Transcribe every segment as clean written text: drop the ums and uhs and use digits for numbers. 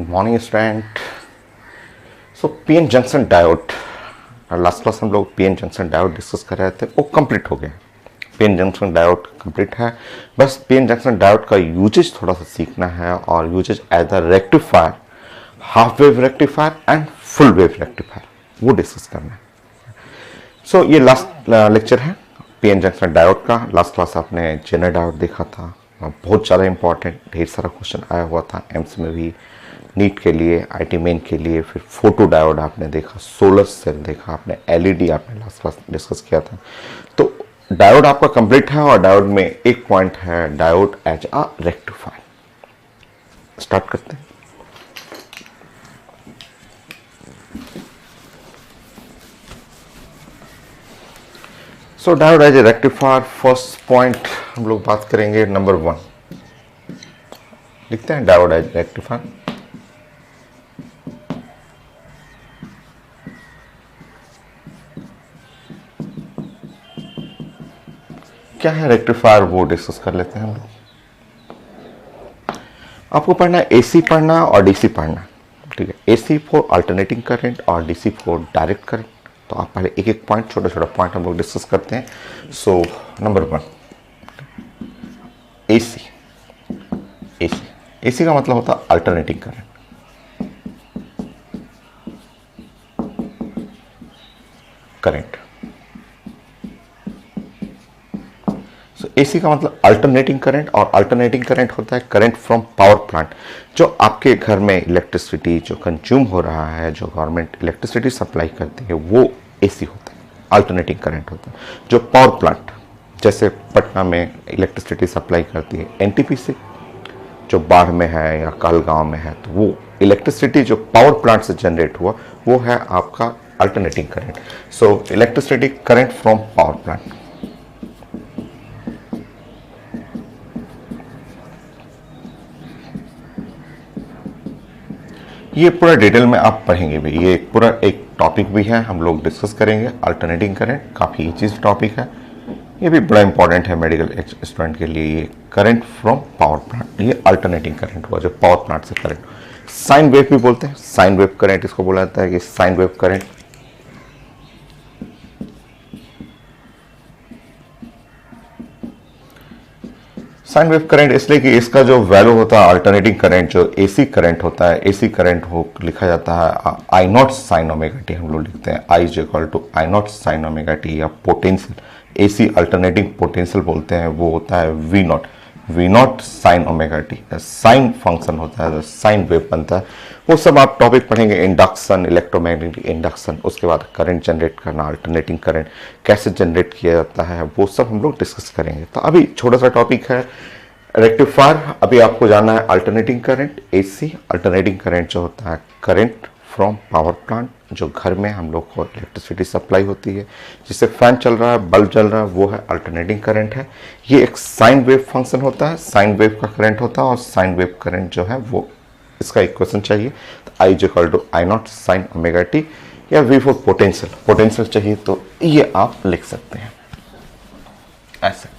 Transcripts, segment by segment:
Morning student. So PN junction diode, last class हम लोग PN junction diode discuss कर रहे थे, वो कंप्लीट हो गया। पीएन जंक्शन डायोड कंप्लीट है। बस पीएन जंक्शन डायोड का यूजेज थोड़ा सा सीखना है, और uses as a rectifier, half wave rectifier and full wave rectifier, वो डिस्कस करना है। सो ये लास्ट लेक्चर है पीएन जंक्शन डायोड का। लास्ट क्लास आपने जेनर डायोड देखा था, बहुत ज़्यादा इंपॉर्टेंट, ढेर सारा क्वेश्चन आया हुआ था एम्स में भी, नीट के लिए, आईटी मेन के लिए। फिर फोटो डायोड आपने देखा, सोलर सेल देखा आपने, एलईडी आपने लास्ट क्लास डिस्कस किया था। तो डायोड आपका कंप्लीट है, और डायोड में एक पॉइंट है, diode as a rectifier. Start करते हैं। So diode as a rectifier, first point हम लोग बात करेंगे, नंबर 1 लिखते हैं, डायोड एज रेक्टिफायर। क्या है रेक्टिफायर, वो डिस्कस कर लेते हैं हम लोग। आपको पढ़ना है एसी पढ़ना है और डीसी पढ़ना है, ठीक है। एसी फॉर अल्टरनेटिंग करंट और डीसी फॉर डायरेक्ट करंट। तो आप पहले एक एक पॉइंट, छोटा छोटा पॉइंट हम लोग डिस्कस करते हैं। So number 1 AC. AC AC का मतलब होता है अल्टरनेटिंग करंट। करंट एसी का मतलब अल्टरनेटिंग करंट, और अल्टरनेटिंग करंट होता है करंट फ्रॉम पावर प्लांट। जो आपके घर में इलेक्ट्रिसिटी जो कंज्यूम हो रहा है, जो गवर्नमेंट इलेक्ट्रिसिटी सप्लाई करती है, वो एसी होता है, अल्टरनेटिंग करंट होता है। जो पावर प्लांट, जैसे पटना में इलेक्ट्रिसिटी सप्लाई करती है एनटीपीसी, जो बाढ़ में है या कहलगांव में है, तो वो इलेक्ट्रिसिटी जो पावर प्लांट से जनरेट हुआ, वो है आपका alternating current. So electricity current from power plant. ये पूरा डिटेल में आप पढ़ेंगे भी, ये पूरा एक टॉपिक भी है, हम लोग डिस्कस करेंगे। अल्टरनेटिंग करंट काफ़ी चीज टॉपिक है, ये भी बड़ा इंपॉर्टेंट है मेडिकल स्टूडेंट के लिए। ये करंट फ्रॉम पावर प्लांट, ये अल्टरनेटिंग करंट हुआ, जो पावर प्लांट से करंट। साइन वेव भी बोलते हैं, साइन वेव करंट इसको बोला जाता है कि sine wave current. Sine wave current इसलिए कि इसका जो वैल्यू होता है अल्टरनेटिंग करंट, जो एसी करंट होता है, एसी करंट हो लिखा जाता है I not sine omega T, हम लोग लिखते हैं I is equal to I not sine omega t, या पोटेंशियल एसी अल्टरनेटिंग पोटेंशियल बोलते हैं, वो होता है V naught sine omega t. Sine function होता है, साइन वेव बनता है। वो सब आप टॉपिक पढ़ेंगे, इंडक्शन, इलेक्ट्रोमैग्नेटिक इंडक्शन, उसके बाद करंट जनरेट करना, अल्टरनेटिंग करंट कैसे जनरेट किया जाता है, वो सब हम लोग डिस्कस करेंगे। तो अभी छोटा सा टॉपिक है रेक्टिफायर। अभी आपको जानना है alternating current, AC. Alternating current जो होता है करंट फ्रॉम पावर प्लांट, जो घर में हम लोग को इलेक्ट्रिसिटी सप्लाई होती है, जिससे फैन चल रहा है, बल्ब जल रहा है, वो है अल्टरनेटिंग करंट है। ये एक साइन वेव फंक्शन होता है, साइन वेव का करंट होता है, और साइन वेव करंट जो है वो, इसका इक्वेशन चाहिए तो I is equal to I not sine omega t, या वी फॉर पोटेंशियल चाहिए तो ये आप लिख सकते हैं ऐसे।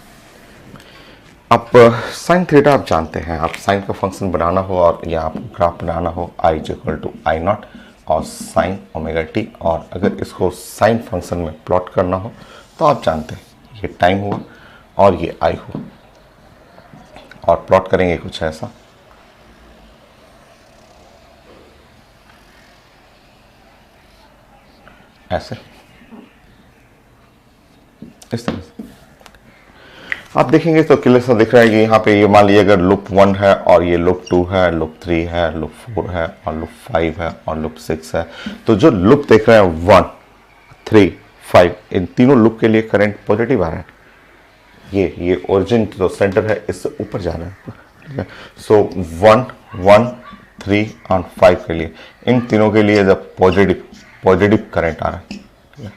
अब साइन थीटा आप जानते हैं, आप साइन का फंक्शन बनाना हो और या आपको ग्राफ बनाना हो, I is equal to I not और साइन ओमेगा टी, और अगर इसको साइन फंक्शन में प्लॉट करना हो तो आप जानते हैं ये टाइम हुआ और ये आई हुआ, और प्लॉट करेंगे कुछ ऐसा। ऐसे इस तरह से आप देखेंगे तो क्लियर सा दिख रहा है कि यहाँ पे ये मान लीजिए अगर लूप 1 है, और ये लूप 2 है, लूप 3 है, लूप 4 है, और लूप 5 है, और लूप 6 है। तो जो लूप देख रहे हैं 1, 3, 5, इन तीनों लूप के लिए करंट पॉजिटिव आ रहा है। ये ओरिजिन जो सेंटर है इससे ऊपर जा रहा है, ठीक है। सो 1, 1, 3 और 5 के लिए, इन तीनों के लिए जब पॉजिटिव करंट आ रहा है, ठीक है।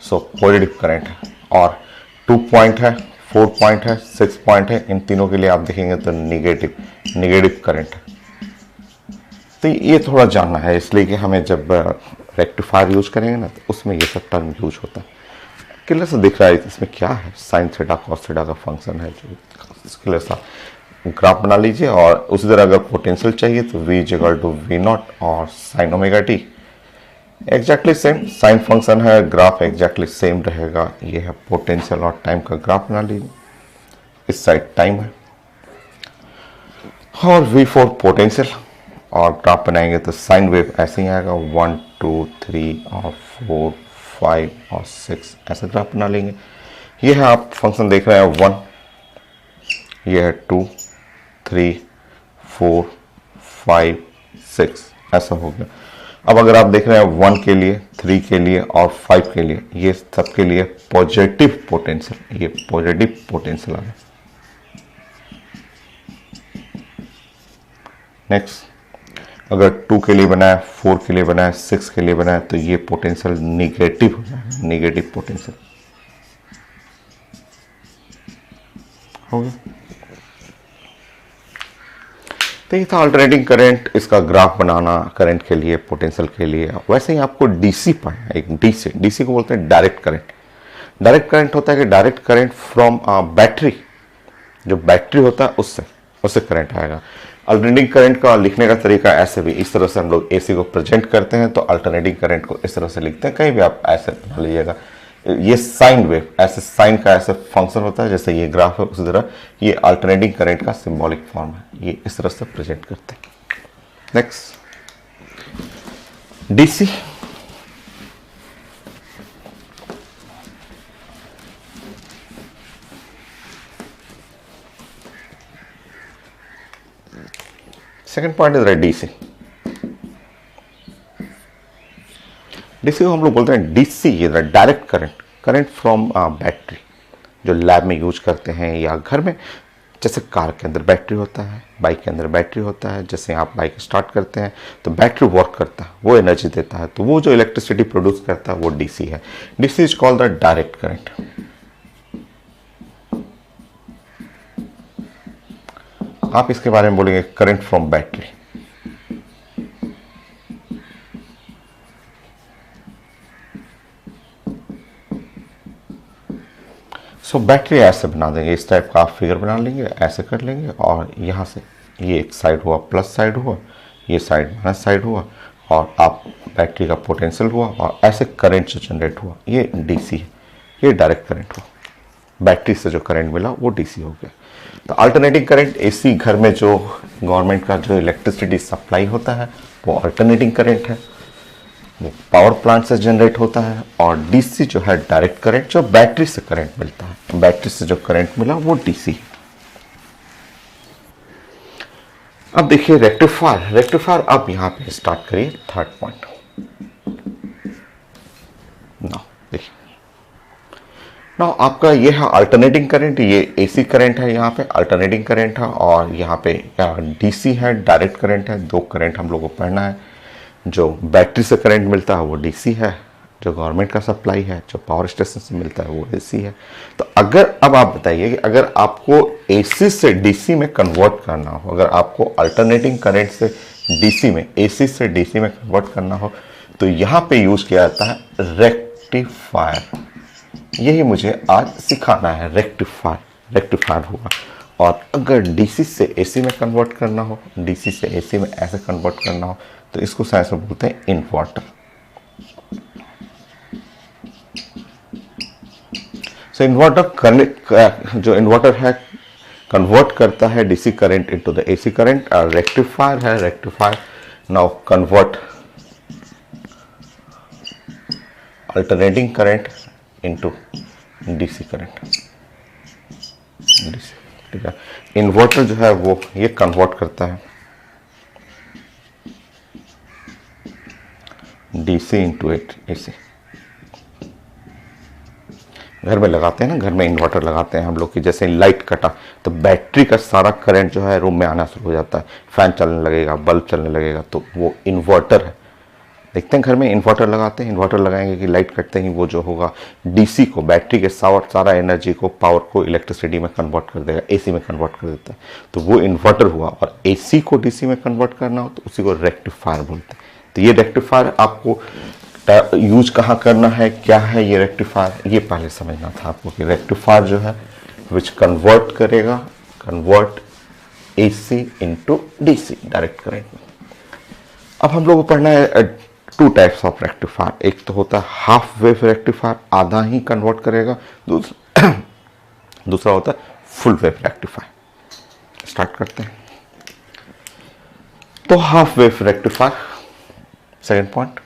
सो पॉजिटिव करंट है, और 2 पॉइंट है, 4 पॉइंट है, 6 पॉइंट है, इन तीनों के लिए आप देखेंगे तो निगेटिव करंट है। तो ये थोड़ा जानना है, इसलिए कि हमें जब रेक्टिफायर यूज करेंगे ना, तो उसमें ये सब टर्म यूज होता है। क्लियर से दिख रहा है इसमें क्या है, साइन थीटा कॉस थीटा का फंक्शन है, जो क्लियर सा ग्राफ बना लीजिए और उसी तरह अगर पोटेंशियल चाहिए तो V is equal to V naught और sine omega t, exactly same sine function है, ग्राफ एग्जैक्टली सेम रहेगा। ये है पोटेंशियल और टाइम का ग्राफ बना लीजिए, इस साइड टाइम है और V फॉर पोटेंशियल, और ग्राफ बनाएंगे तो साइन वेव ऐसे ही आएगा 1 2 3 और 4 5 और 6 ऐसे ग्राफ बना लेंगे। ये है आप फंक्शन देख रहे हैं 1, ये है 2 3 4 5 6 ऐसा हो गया। अब अगर आप देख रहे हैं 1 के लिए, 3 के लिए और 5 के लिए, ये सब के लिए पॉजिटिव पोटेंशियल, ये पॉजिटिव पोटेंशियल आ गया। नेक्स्ट, अगर 2 के लिए बनाया, 4 के लिए बनाया, 6 के लिए बनाया तो ये पोटेंशियल निगेटिव हो जाएगा, निगेटिव पोटेंशियल हो गया। तो ये था अल्टरनेटिंग करंट, इसका ग्राफ बनाना करंट के लिए, पोटेंशियल के लिए। वैसे ही आपको डीसी पढ़ना है, एक डीसी, डीसी को बोलते हैं डायरेक्ट करंट। डायरेक्ट करंट होता है कि डायरेक्ट करंट फ्रॉम बैटरी, जो बैटरी होता है उससे करंट आएगा। अल्टरनेटिंग करंट का लिखने का तरीका ऐसे भी, इस तरह से हम लोग एसी को प्रेजेंट करते हैं तो अल्टरनेटिंग करंट को इस तरह से लिखते हैं। कहीं भी आप ऐसे बना लीजिएगा, ये साइन वेव, ऐसे साइन का ऐसे फंक्शन होता है, जैसे ये ग्राफ है उसी तरह ये अल्टरनेटिंग करंट का सिंबॉलिक फॉर्म है, ये इस तरह से प्रेजेंट करते हैं। Next, DC. Second point is DC. DC को हम लोग बोलते हैं डीसी, ये direct current, current from battery, जो लैब में यूज करते हैं या घर में। जैसे कार के अंदर बैटरी होता है, बाइक के अंदर बैटरी होता है। जैसे आप बाइक स्टार्ट करते हैं तो बैटरी वर्क करता है, वो एनर्जी देता है, तो वो जो इलेक्ट्रिसिटी प्रोड्यूस करता है वो डीसी है। DC is called the direct current. आप इसके बारे में बोलेंगे current from battery. So battery ऐसे बना देंगे, इस टाइप का आप फिगर बना लेंगे, ऐसे कर लेंगे और यहाँ से ये एक साइड हुआ प्लस साइड हुआ, ये साइड माइनस साइड हुआ और आप बैटरी का पोटेंशियल हुआ और ऐसे करंट जो जनरेट हुआ, ये डीसी है, ये डायरेक्ट करंट हुआ। बैटरी से जो करंट मिला वो डीसी हो गया। तो अल्टरनेटिंग करंट एसी घर में जो गवर्नमेंट का जो इलेक्ट्रिसिटी सप्लाई होता है वो अल्टरनेटिंग करंट है, वो पावर प्लांट से जनरेट होता है। और डीसी जो है डायरेक्ट करंट, जो बैटरी से करंट मिलता है, बैटरी से जो करंट मिला वो डीसी है। अब देखिए रेक्टिफायर, रेक्टिफायर अब यहां पे स्टार्ट करिए थर्ड पॉइंट। नाउ देखिए, नाउ आपका ये है अल्टरनेटिंग करंट, ये एसी करंट है, यहाँ पे अल्टरनेटिंग करंट है और यहाँ पे डीसी है, डायरेक्ट करंट है। दो करंट हम लोग को पढ़ना है। जो बैटरी से करंट मिलता है वो डीसी है, जो गवर्नमेंट का सप्लाई है, जो पावर स्टेशन से मिलता है वो एसी है। तो अगर अब आप बताइए कि अगर आपको एसी से डीसी में कन्वर्ट करना हो, अगर आपको अल्टरनेटिंग करंट से डीसी में, एसी से डीसी में कन्वर्ट करना हो, तो यहाँ पे यूज किया जाता है रेक्टिफायर। यही मुझे आज सिखाना है, रेक्टिफायर, रेक्टिफायर हुआ। और अगर डीसी से एसी में कन्वर्ट करना हो, डीसी से एसी में ऐसे कन्वर्ट करना हो, तो इसको साइंस में बोलते हैं इन्वर्टर। सो इन्वर्टर जो इन्वर्टर है कन्वर्ट करता है DC current into the AC current. और रेक्टिफायर है, rectifier now convert alternating current into DC current, DC, ठीक है। इन्वर्टर जो है वो ये कन्वर्ट करता है डीसी इंटू एसी। घर में लगाते हैं ना, घर में इन्वर्टर लगाते हैं हम लोग की, जैसे लाइट कटा तो बैटरी का सारा करंट जो है रूम में आना शुरू हो जाता है, फैन चलने लगेगा, बल्ब चलने लगेगा, तो वो इन्वर्टर है। देखते हैं घर में इन्वर्टर लगाते हैं, इन्वर्टर लगाएंगे कि लाइट कटते ही वो जो होगा डीसी को, बैटरी के सारा एनर्जी को, पावर को इलेक्ट्रिसिटी में कन्वर्ट कर देगा, एसी में कन्वर्ट कर देता है, तो वो इन्वर्टर हुआ। और एसी को डीसी में कन्वर्ट करना हो तो उसी को रेक्टिफायर बोलते हैं। तो ये रेक्टिफायर आपको यूज कहाँ करना है, क्या है ये रेक्टिफायर, ये पहले समझना था आपको कि रेक्टिफायर जो है विच कन्वर्ट करेगा, convert AC into DC direct current में। अब हम लोग को पढ़ना है टू टाइप्स ऑफ रेक्टिफायर। एक तो होता है हाफ वेव रेक्टिफायर, आधा ही कन्वर्ट करेगा। दूसरा होता है फुल वेव रेक्टिफायर। स्टार्ट करते हैं। तो half wave rectifier, second point,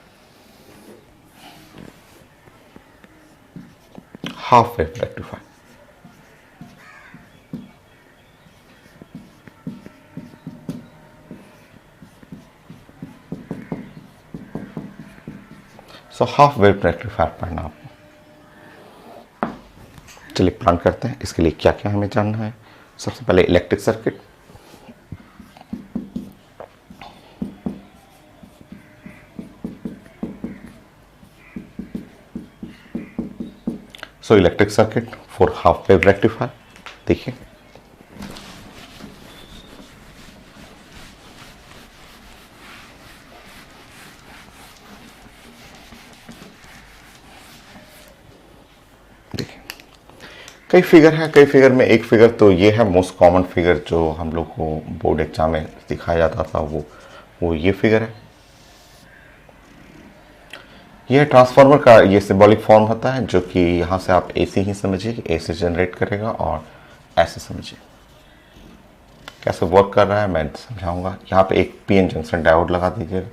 half wave rectifier. So half wave rectifier पढ़ना आपको। चलिए प्लान करते हैं इसके लिए क्या क्या हमें जानना है। सबसे पहले electric circuit. So electric circuit for half wave rectifier. देखिए कई फिगर है, कई फिगर में एक फिगर तो ये है मोस्ट कॉमन फिगर जो हम लोग को बोर्ड एग्जाम में दिखाया जाता था, वो ये फिगर है। ये ट्रांसफार्मर का ये सिंबॉलिक फॉर्म होता है, जो कि यहाँ से आप एसी ही समझिए कि एसी जनरेट करेगा, और ऐसे समझिए कैसे वर्क कर रहा है मैं समझाऊंगा। यहाँ पे एक पीएन जंक्शन डायोड लगा दीजिएगा।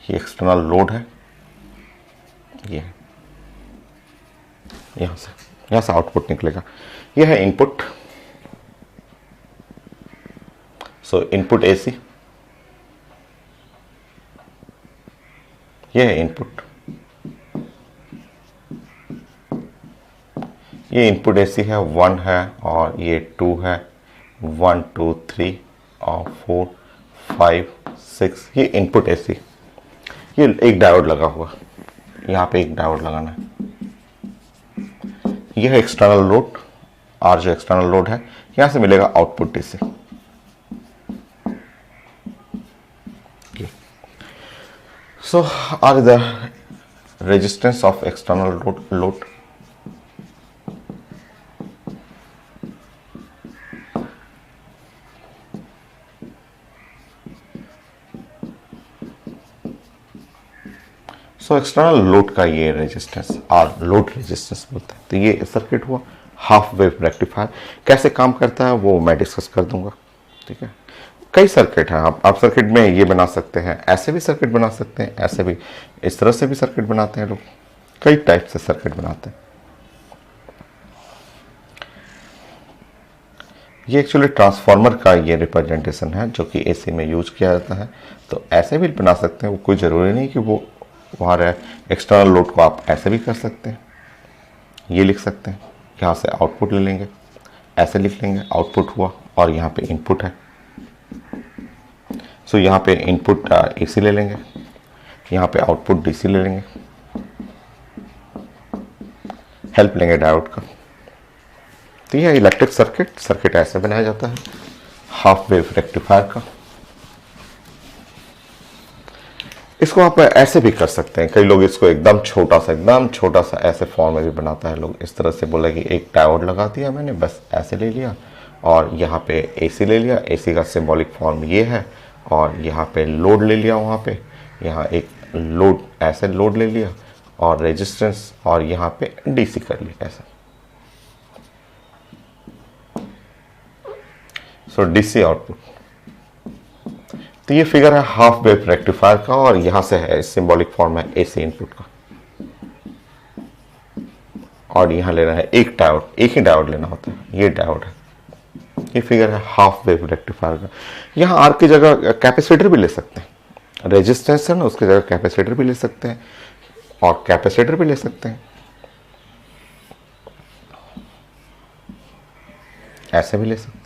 ये एक्सटर्नल लोड है, ये यहाँ से आउटपुट निकलेगा। ये है इनपुट, सो इनपुट एसी, ये है इनपुट, ये इनपुट एसी है, 1 है और ये 2 है, 1 2 3 और 4 5 6, ये इनपुट एसी। ये एक डायोड लगा हुआ, यहाँ पे एक डायोड लगाना है। यह है एक्सटर्नल लोड, आर जो एक्सटर्नल लोड है, यहां से मिलेगा output DC. So R the resistance of external load. So external load का ये रेजिस्टेंस आर लोड रेजिस्टेंस बोलते हैं। तो ये सर्किट हुआ हाफ वेव रेक्टिफायर। कैसे काम करता है वो मैं डिस्कस कर दूंगा, ठीक है। कई सर्किट हैं, आप सर्किट में ये बना सकते हैं, ऐसे भी सर्किट बना सकते हैं, ऐसे भी, इस तरह से भी सर्किट बनाते हैं लोग, कई टाइप से सर्किट बनाते हैं। ये एक्चुअली ट्रांसफार्मर का ये रिप्रेजेंटेशन है जो कि एसी में यूज किया जाता है। तो ऐसे भी बना सकते हैं, वो कोई ज़रूरी नहीं कि वो वहाँ रहे। एक्सटर्नल लोड को आप ऐसे भी कर सकते हैं, ये लिख सकते हैं, यहाँ से आउटपुट ले लेंगे, ऐसे लिख लेंगे, आउटपुट हुआ, और यहाँ पे इनपुट है। सो यहाँ पे इनपुट एसी ले लेंगे, यहाँ पे आउटपुट डीसी ले लेंगे, हेल्प लेंगे डायोड का। तो यह इलेक्ट्रिक सर्किट ऐसे बनाया जाता है हाफ वेव रेक्टिफायर का। इसको आप ऐसे भी कर सकते हैं, कई लोग इसको एकदम छोटा सा ऐसे फॉर्म में भी बनाता है लोग। इस तरह से बोला कि एक डायोड लगा दिया मैंने, बस ऐसे ले लिया, और यहाँ पे एसी ले लिया, एसी का सिंबॉलिक फॉर्म ये है, और यहाँ पे लोड ले लिया, वहाँ पे यहाँ एक लोड, ऐसे लोड ले लिया, और रेजिस्टेंस, और यहाँ पे डीसी कर लिया ऐसा। सो डीसी आउटपुट। तो ये फिगर है हाफ वेव रेक्टिफायर का, और यहां से है सिंबॉलिक फॉर्म है एसी इनपुट का, और यहां लेना है एक डायोड, एक ही डायोड लेना होता है, ये डायोड है। ये फिगर है हाफ वेव रेक्टिफायर का। यहां आर की जगह कैपेसिटर भी ले सकते हैं, रेजिस्टेंस है ना, उसकी जगह कैपेसिटर भी ले सकते हैं, और कैपेसिटर भी ले सकते हैं, ऐसे भी ले सकते हैं।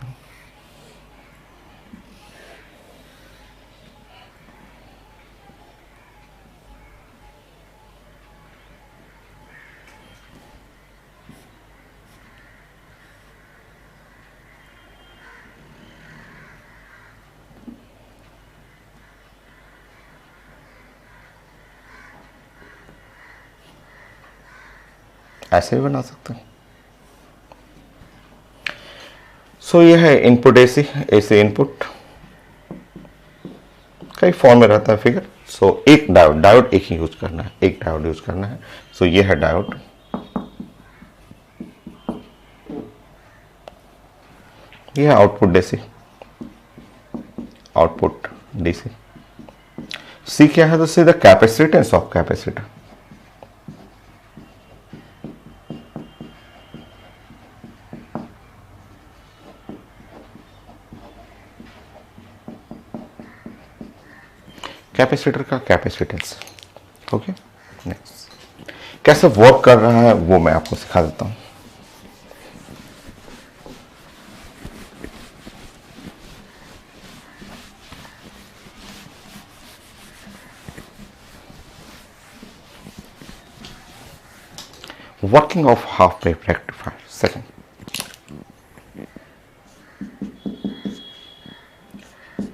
ऐसे भी बना सकते हैं। सो ये है इनपुट एसी, एसी इनपुट कई फॉर्म में रहता है फिगर। सो एक डायोड, डायोड एक ही यूज करना है, एक डायोड यूज करना है। सो ये है डायोड, ये है output DC, output DC. C क्या है? तो C the capacitance of capacitor. Capacitor का कैपेसिटेंस। ओके, नेक्स्ट कैसे वर्क कर रहा है वो मैं आपको सिखा देता हूं। Working of half wave rectifier. Second,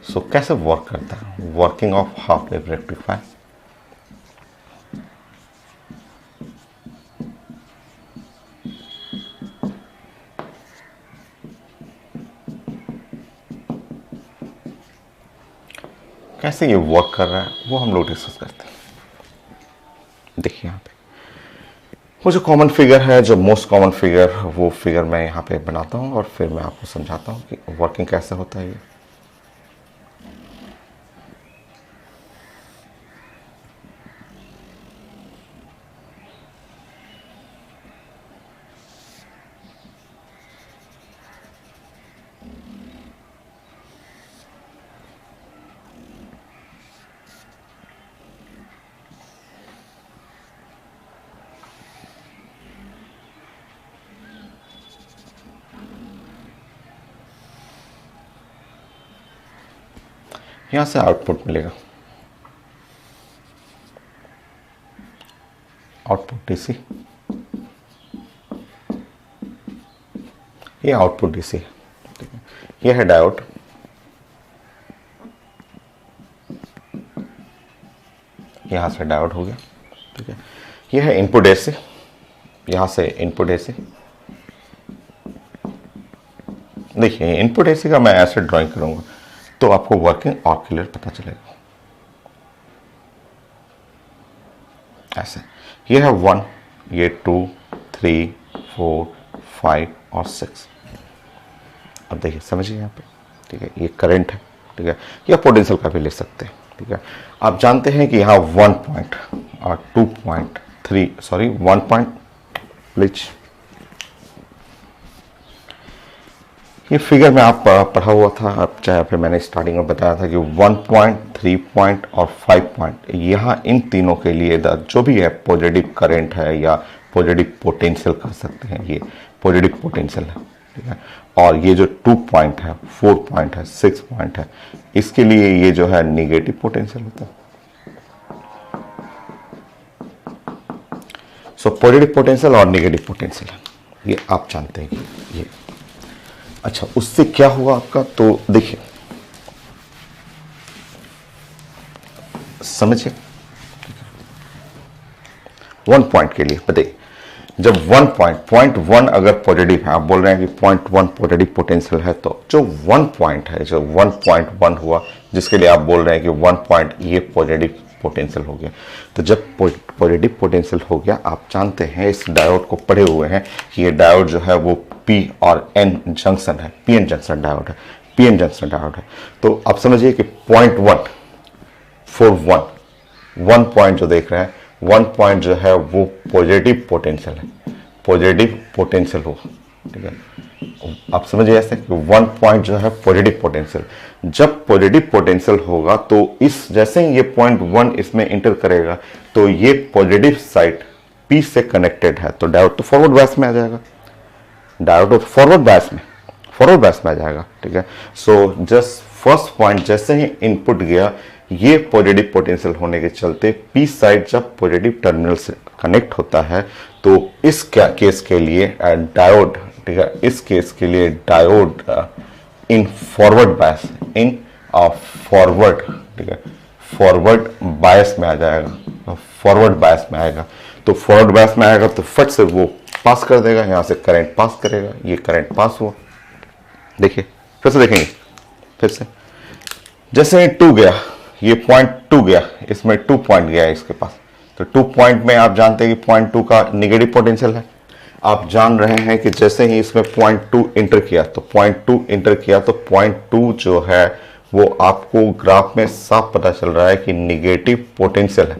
so कैसे वर्क करता है working of half wave rectifier. कैसे ये वर्क कर रहा है वो हम लोग डिस्कस करते हैं। देखिए यहाँ पे वो जो कॉमन फिगर है, जो मोस्ट कॉमन फिगर, वो फिगर मैं यहाँ पे बनाता हूँ और फिर मैं आपको समझाता हूँ कि वर्किंग कैसे होता है ये। यहां से आउटपुट मिलेगा, आउटपुट डीसी, ये आउटपुट डीसी है, ठीक है। ये है डायोड, यहां से डायोड हो गया, ठीक है। ये है इनपुट एसी, यहां से इनपुट एसी। देखिए इनपुट एसी का मैं ऐसे ड्राइंग करूंगा तो आपको वर्किंग और क्लियर पता चलेगा। ऐसे ये है 1, ये 2, 3, 4, 5 और 6। अब देखिए समझिए यहाँ पे, ठीक है। ये करंट है, ठीक है, या पोटेंशियल का भी ले सकते हैं, ठीक है। आप जानते हैं कि यहाँ 1 पॉइंट और 2.3 सॉरी 1 पॉइंट प्लीज, ये फिगर में आप पढ़ा हुआ था, अब चाहे फिर मैंने स्टार्टिंग में बताया था कि 1 पॉइंट, 3 पॉइंट और 5 पॉइंट, यहाँ इन तीनों के लिए जो भी है पॉजिटिव करंट है या पॉजिटिव पोटेंशियल कर सकते हैं, ये पॉजिटिव पोटेंशियल है, ठीक है। और ये जो 2 पॉइंट है, 4 पॉइंट है, 6 पॉइंट है, इसके लिए ये जो है निगेटिव पोटेंशियल होता है। सो पॉजिटिव पोटेंशियल और निगेटिव पोटेंशियल है, ये आप जानते हैं कि ये। अच्छा, उससे क्या हुआ आपका, तो देखिए समझिए, 1 पॉइंट के लिए बताइए, जब 1 अगर पॉजिटिव है, आप बोल रहे हैं कि 0.1 पॉजिटिव पोटेंशियल है, तो जो 1 पॉइंट है, जो 1.1 हुआ, जिसके लिए आप बोल रहे हैं कि 1 पॉइंट ये पॉजिटिव पोटेंशियल हो गया। तो जब पॉजिटिव पोटेंशियल हो गया, आप जानते हैं, इस डायोड को पढ़े हुए हैं कि ये डायोड जो है वो पी और एन जंक्शन है, पीएन जंक्शन डायोड है, पीएन जंक्शन डायोड है। तो आप समझिए कि 0.141 1 पॉइंट जो देख रहे हैं, 1 पॉइंट जो है वो पॉजिटिव पोटेंशियल है, पॉजिटिव पोटेंशियल हो, ठीक है। आप समझिए ऐसे कि 1 पॉइंट जो है पॉजिटिव पोटेंशियल, जब पॉजिटिव पोटेंशियल होगा तो इस जैसे ही ये 0.1 इसमें इंटर करेगा तो ये पॉजिटिव साइड पी से कनेक्टेड है, तो डायोड तो फॉरवर्ड बायस में आ जाएगा, डायोड तो फॉरवर्ड बायस में आ जाएगा, ठीक है। सो जस्ट फर्स्ट पॉइंट जैसे ही इनपुट गया, ये पॉजिटिव पोटेंशियल होने के चलते पी साइड जब पॉजिटिव टर्मिनल से कनेक्ट होता है, तो इस केस के लिए डायोड, ठीक है, इस केस के लिए diode in forward bias, in forward, ठीक है, फॉरवर्ड बायस में आ जाएगा, फॉरवर्ड बायस में आएगा। तो फॉरवर्ड बायस में आएगा तो फट से वो पास कर देगा, यहां से करंट पास करेगा, ये करंट पास हुआ। देखिए फिर से देखेंगे, फिर से जैसे ही 2 गया, ये पॉइंट 2 गया, इसमें 2 पॉइंट गया इसके पास, तो 2 पॉइंट में आप जानते हैं कि पॉइंट 2 का निगेटिव पोटेंशियल है। आप जान रहे हैं कि जैसे ही इसमें पॉइंट 2 इंटर किया, तो पॉइंट 2 इंटर किया तो पॉइंट 2 जो है वो आपको ग्राफ में साफ पता चल रहा है कि निगेटिव पोटेंशियल है।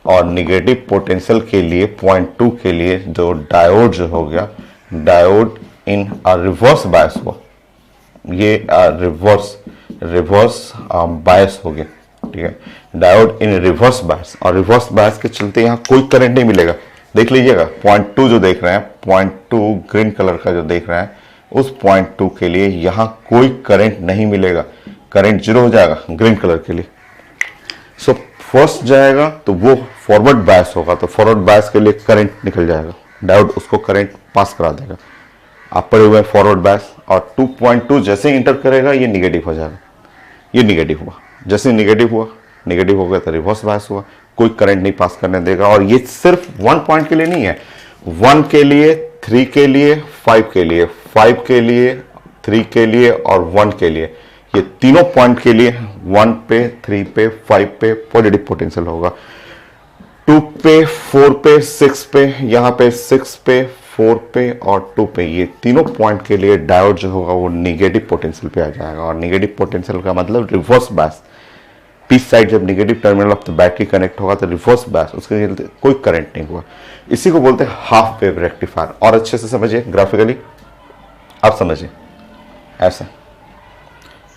और निगेटिव पोटेंशियल के लिए पॉइंट 2 के लिए जो डायोड जो हो गया, डायोड इन रिवर्स बायस हुआ, ये रिवर्स बायस हो गया, ठीक है, डायोड इन रिवर्स बायस। और रिवर्स बायस के चलते यहाँ कोई करंट नहीं मिलेगा। देख लीजिएगा पॉइंट 2 जो देख रहे हैं, पॉइंट 2 ग्रीन कलर का जो देख रहे हैं, उस पॉइंट 2 के लिए यहाँ कोई करंट नहीं मिलेगा, करंट 0 हो जाएगा ग्रीन कलर के लिए। सो फर्स्ट जाएगा तो वो फॉरवर्ड बायस होगा, तो फॉरवर्ड बायस के लिए करंट निकल जाएगा, डायोड उसको करंट पास करा देगा। आप पड़े हुए फॉरवर्ड बायस, और 2.2 जैसे ही इंटर करेगा ये निगेटिव हो जाएगा, ये निगेटिव हुआ, जैसे निगेटिव हुआ, निगेटिव हो गया तो रिवर्स बायस हुआ, कोई करंट नहीं पास करने देगा। और ये सिर्फ 1 पॉइंट के लिए नहीं है, 1 के लिए, 3 के लिए, 5 के लिए, 5 के लिए, 3 के लिए और 1 के लिए, ये तीनों पॉइंट के लिए 1 पे, 3 पे, 5 पे पॉजिटिव पोटेंशियल होगा, 2 पे, 4 पे, 6 पे, यहाँ पे 6 पे, 4 पे और 2 पे, ये तीनों पॉइंट के लिए डायोड जो होगा वो निगेटिव पोटेंशियल पे आ जाएगा। और निगेटिव पोटेंशियल का मतलब रिवर्स बायस, पी साइड जब negative terminal of the battery connect होगा तो रिवर्स बायस, उसके चलते कोई करंट नहीं हुआ। इसी को बोलते हैं हाफ वेव रेक्टिफायर। और अच्छे से समझिए ग्राफिकली, आप समझिए ऐसा,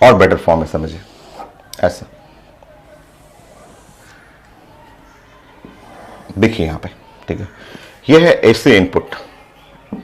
और बेटर फॉर्म में समझिए ऐसा, देखिए यहां पे, ठीक है, यह है एसी इनपुट,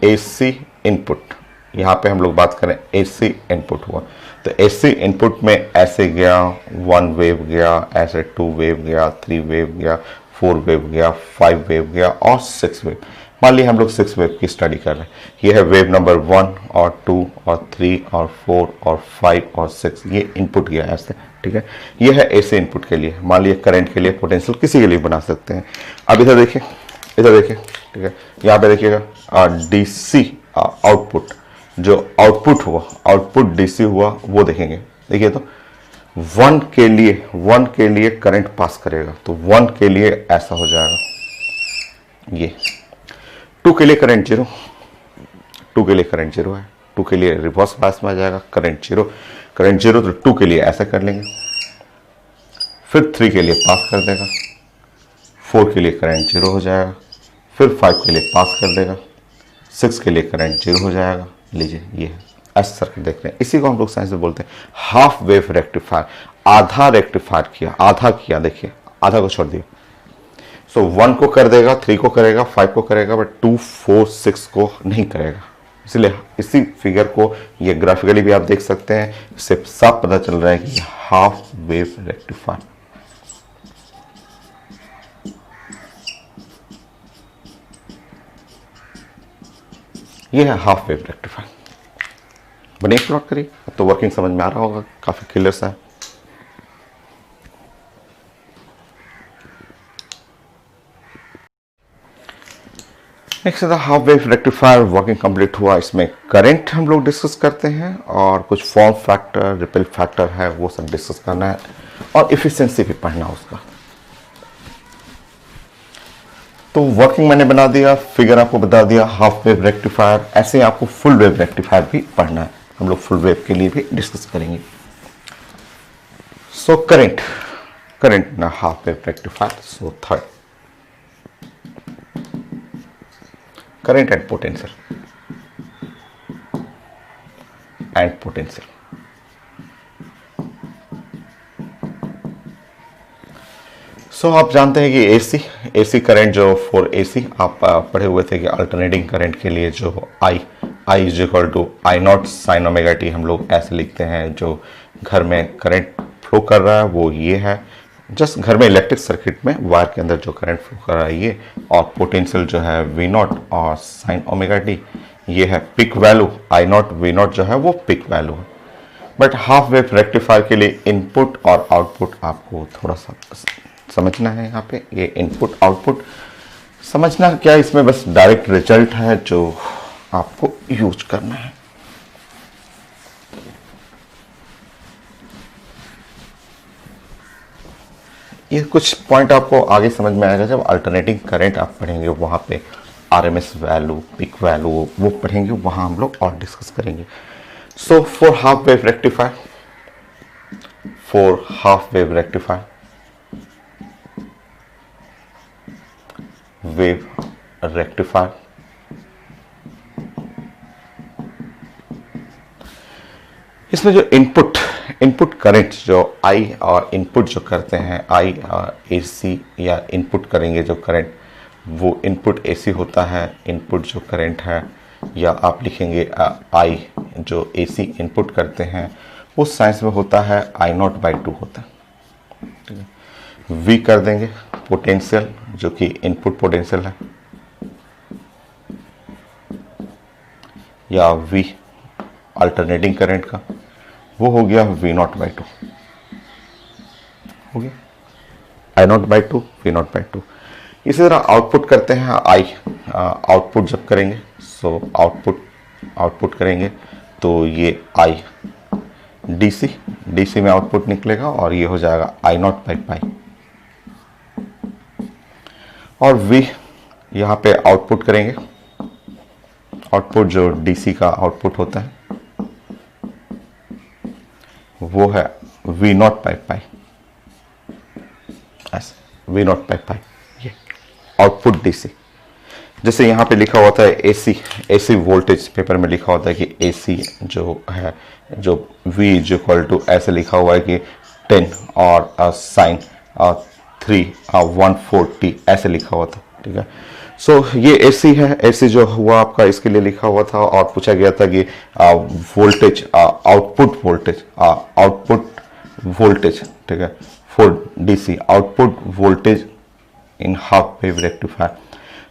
एसी इनपुट, यहां पे हम लोग बात करें एसी इनपुट हुआ, तो एसी इनपुट में ऐसे गया, 1 वेव गया, ऐसे 2 वेव गया, 3 वेव गया, 4 वेव गया, 5 वेव गया और 6 वेव। मान लिया हम लोग 6 वेव की स्टडी कर रहे हैं, ये है वेव नंबर 1 और 2 और 3 और 4 और 5 और 6, ये इनपुट गया ऐसे, ठीक है। ये है एसी इनपुट के लिए, मान लिया करंट के लिए, पोटेंशियल किसी के लिए बना सकते हैं। अब इधर देखिए, इधर देखिए, ठीक है, यहाँ पे देखिएगा डीसी आउटपुट, जो आउटपुट हुआ, आउटपुट डीसी हुआ, वो देखेंगे। देखिए तो 1 के लिए करंट पास करेगा, तो 1 के लिए ऐसा हो जाएगा, ये 2 के लिए करंट 0, 2 के लिए करंट 0 है, 2 के लिए रिवर्स बायस में आ जाएगा, करंट 0, करंट 0, तो 2 के लिए ऐसा कर लेंगे, फिर 3 के लिए पास कर देगा, 4 के लिए करंट 0 हो जाएगा, फिर 5 के लिए पास कर देगा, 6 के लिए करंट 0 हो जाएगा। लीजिए ये ऐसा सर्किट देख रहे हैं, इसी को हम लोग साइंस में बोलते हैं हाफ वेव रेक्टिफायर। आधा रेक्टिफायर किया, आधा किया, देखिए आधा को छोड़ दिया। सो 1 को कर देगा, 3 को करेगा, 5 को करेगा, बट 2, 4, 6 को नहीं करेगा। इसलिए इसी फिगर को ये ग्राफिकली भी आप देख सकते हैं, इससे साफ पता चल रहा है कि हाफ वेव रेक्टिफायर। ये है हाफ वेव रेक्टिफायर। बने प्लॉट करिए, अब तो वर्किंग समझ में आ रहा होगा, काफी क्लियर सा है। Next half wave rectifier working complete हुआ। इसमें करंट हम लोग डिस्कस करते हैं और कुछ फॉर्म फैक्टर, रिपेल फैक्टर है वो सब डिस्कस करना है, और इफिशिएंसी भी पढ़ना उसका। तो वर्किंग मैंने बना दिया, फिगर आपको बता दिया हाफ वेव रेक्टिफायर। ऐसे आपको फुल वेव रेक्टिफायर भी पढ़ना है, हम लोग फुल वेव के लिए भी डिस्कस करेंगे। सो करंट ना half wave rectifier. So third, current and potential, so आप जानते हैं कि एसी करंट जो फॉर एसी आप पढ़े हुए थे कि अल्टरनेटिंग करंट के लिए जो I is equal to I not sine omega T, हम लोग ऐसे लिखते हैं। जो घर में करंट फ्लो कर रहा है वो ये है, जस्ट घर में इलेक्ट्रिक सर्किट में वायर के अंदर जो करंट फ्लो कर रहा है ये, और पोटेंशियल जो है वी नॉट और साइन ओमेगा टी, ये है peak value. I naught V naught जो है वो पिक वैल्यू है। बट हाफ वेव रेक्टिफायर के लिए इनपुट और आउटपुट आपको थोड़ा सा समझना है। यहाँ पे ये इनपुट आउटपुट समझना क्या, इसमें बस डायरेक्ट रिजल्ट है जो आपको यूज करना है। ये कुछ पॉइंट आपको आगे समझ में आएगा जब अल्टरनेटिंग करंट आप पढ़ेंगे, वहां पे आरएमएस वैल्यू, पिक वैल्यू वो पढ़ेंगे, वहां हम लोग और डिस्कस करेंगे। So for half wave rectifier, for half wave rectifier, wave rectifier, इसमें जो इनपुट करंट जो आई और इनपुट जो करते हैं, आई और एसी या इनपुट करेंगे जो करंट, वो इनपुट एसी होता है। इनपुट जो करंट है, या आप लिखेंगे आई जो एसी इनपुट करते हैं, उस साइंस में होता है I0/2 होता है। ठीक है, वी कर देंगे पोटेंशियल जो कि इनपुट पोटेंशियल है, या वी अल्टरनेटिंग करंट का, वो हो गया V0/2 हो गया, I0/2 V0/2। इसी तरह आउटपुट करते हैं आई, आउटपुट जब करेंगे, सो आउटपुट करेंगे तो ये आई डीसी में आउटपुट निकलेगा और ये हो जाएगा I0/π। और वी यहाँ पे आउटपुट करेंगे, आउटपुट जो डीसी का आउटपुट होता है वो है V0/π, ऐसे V0/π, ये आउटपुट डीसी। जैसे यहाँ पे लिखा होता है एसी वोल्टेज, पेपर में लिखा होता है कि एसी जो है, जो V इक्वल टू ऐसे लिखा हुआ है कि 10 और साइन 3 140 ऐसे लिखा हुआ था। ठीक है, सो ये एसी है, एसी जो हुआ आपका इसके लिए लिखा हुआ था, और पूछा गया था कि वोल्टेज, आउटपुट वोल्टेज, ठीक है, for DC output voltage in half wave rectifier.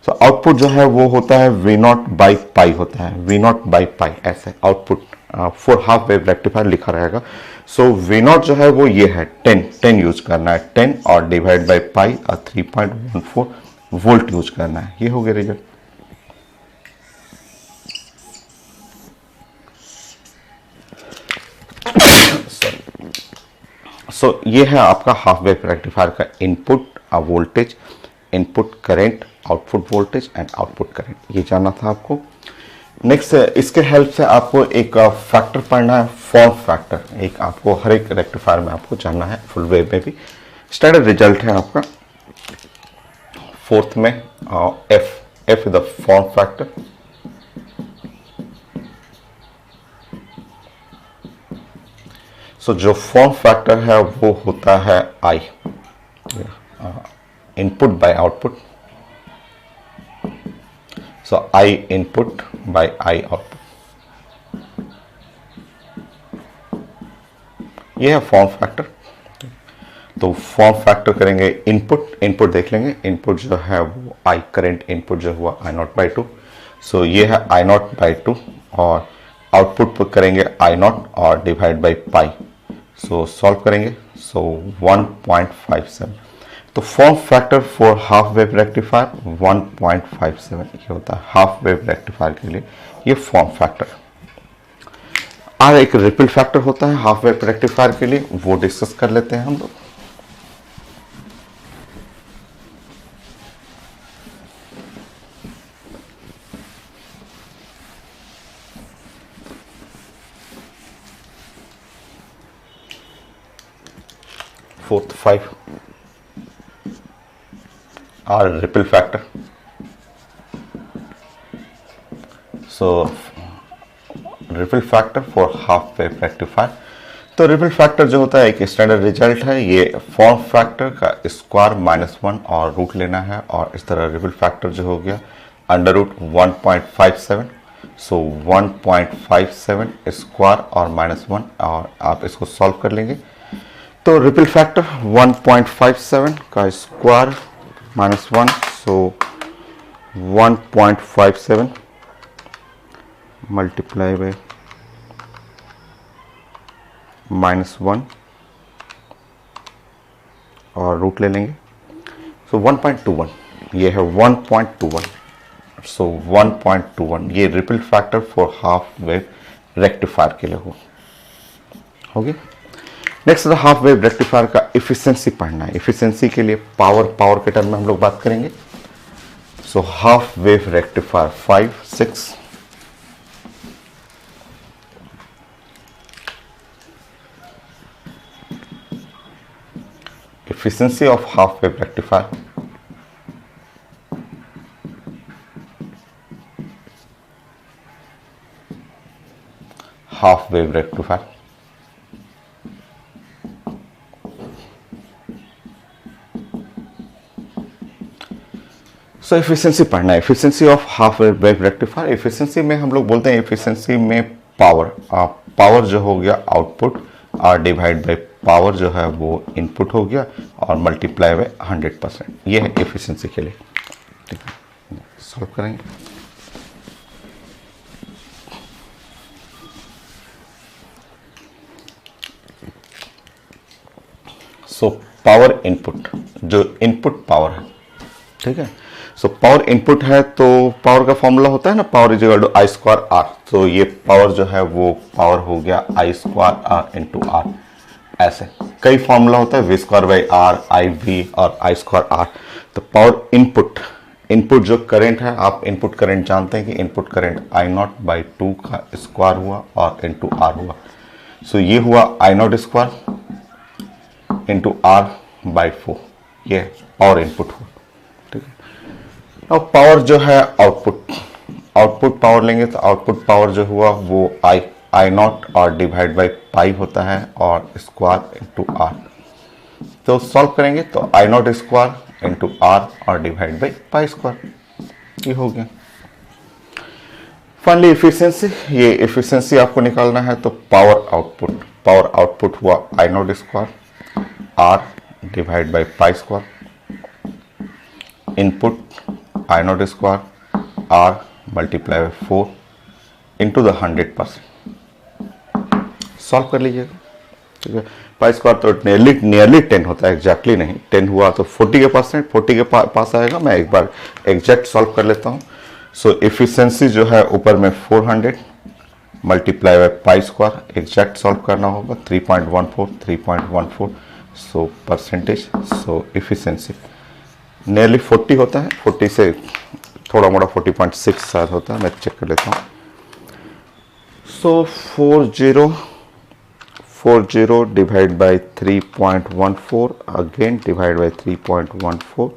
So output जो है वो होता है V0/π होता है, V0/π ऐसे output for half wave rectifier लिखा रहेगा। सो V0 जो है वो ये है 10 यूज करना है, 10 और divide by pi 3.14 volt use करना है। ये हो गया रिजल्ट। सो ये है आपका हाफ वेव रेक्टिफायर का input voltage, input current, output voltage and output current, ये जानना था आपको। नेक्स्ट इसके हेल्प से आपको एक फैक्टर पढ़ना है, फॉर्म फैक्टर। एक आपको हर एक रेक्टिफायर में आपको जानना है, फुल वेव में भी। स्टैंडर्ड रिजल्ट है आपका 4th में F is the form factor. So जो फॉर्म फैक्टर है वो होता है I, input by output. So I input by I output, ये है फॉर्म फैक्टर। तो फॉर्म फैक्टर करेंगे इनपुट देख लेंगे, इनपुट जो है वो आई, करंट इनपुट जो हुआ I0/2। सो ये है I0/2, और आउटपुट पर करेंगे I0 और divide by pi. So solve करेंगे, सो 1.57। तो form factor for half wave rectifier 1.57 ये होता है हाफ वेव रेक्टिफायर के लिए, ये फॉर्म फैक्टर। और एक रिपल फैक्टर होता है हाफ वेव रेक्टिफायर के लिए, वो डिस्कस कर लेते हैं हम लोग। फोर्थ 5 और ripple factor. So ripple factor for half wave rectifier. तो रिपल फैक्टर जो होता है एक स्टैंडर्ड रिजल्ट है, ये फॉर्म फैक्टर का स्क्वायर -1 और रूट लेना है, और इस तरह रिपल फैक्टर जो हो गया √1.57। सो 1.57 स्क्वायर और -1, और आप इसको सॉल्व कर लेंगे। तो रिपल फैक्टर 1.57 का स्क्वायर -1, सो 1.57 मल्टीप्लाई बाय -1 और रूट ले लेंगे। सो 1.21 ये है 1.21, सो 1.21 ये ripple factor for half wave rectifier के लिए हो गया। नेक्स्ट हाफ वेव रेक्टिफायर का इफिशिएंसी पढ़ना है। इफिशिएंसी के लिए पावर के टर्म में हम लोग बात करेंगे। So half wave rectifier 5, 6, efficiency of half wave rectifier, half wave rectifier, so efficiency पढ़ना है। Efficiency of half wave rectifier, efficiency में हम लोग बोलते हैं एफिशिएंसी में पावर जो हो गया आउटपुट और डिवाइड बाय पावर जो है वो इनपुट हो गया और मल्टीप्लाई बाय 100%, ये है एफिशिएंसी के लिए। ठीक है, सॉल्व करेंगे। सो पावर इनपुट, जो इनपुट पावर है, ठीक है। सो पावर इनपुट है तो पावर का फॉर्मूला होता है ना, power is equal to I square R. तो ये पावर जो है वो पावर हो गया I square R into R. ऐसे कई फॉर्मूला होता है, V square by R, I V और आई स्क्वायर आर। तो पावर इनपुट जो करंट है, आप इनपुट करंट जानते हैं कि input current I not by 2 का स्क्वायर हुआ और इंटू आर हुआ। सो ये हुआ I not square into R by 4, ये पावर इनपुट हुआ। ठीक है, अब पावर जो है आउटपुट पावर लेंगे तो आउटपुट पावर जो हुआ वो आई नॉट और डिवाइड बाई पाई होता है और स्क्वायर इंटू आर। तो सॉल्व करेंगे तो आई नॉट स्क्वायर इंटू आर और डिवाइड बाई पाई स्क्वायर, ये हो गया। फाइनली एफिशिएंसी, ये एफिशिएंसी आपको निकालना है तो पावर आउटपुट हुआ I not square R divide by pi square, input I not square R multiply by 4 into the 100%। Solve कर लीजिएगा। ठीक है, पाई स्क्वायर तो नियरली 10 होता है, एग्जैक्टली नहीं। 10 हुआ तो 40 के पास आएगा। मैं एक बार एग्जैक्ट सॉल्व कर लेता हूँ। सो एफिशिएंसी जो है ऊपर में 400 multiply by pi square, exact solve करना होगा 3.14। सो परसेंटेज, सो एफिशिएंसी नियरली 40 होता है, 40 से थोड़ा मोड़ा 40.6 शायद होता है, मैं चेक कर लेता हूँ। सो 40 divide by 3.14 again divide by 3.14,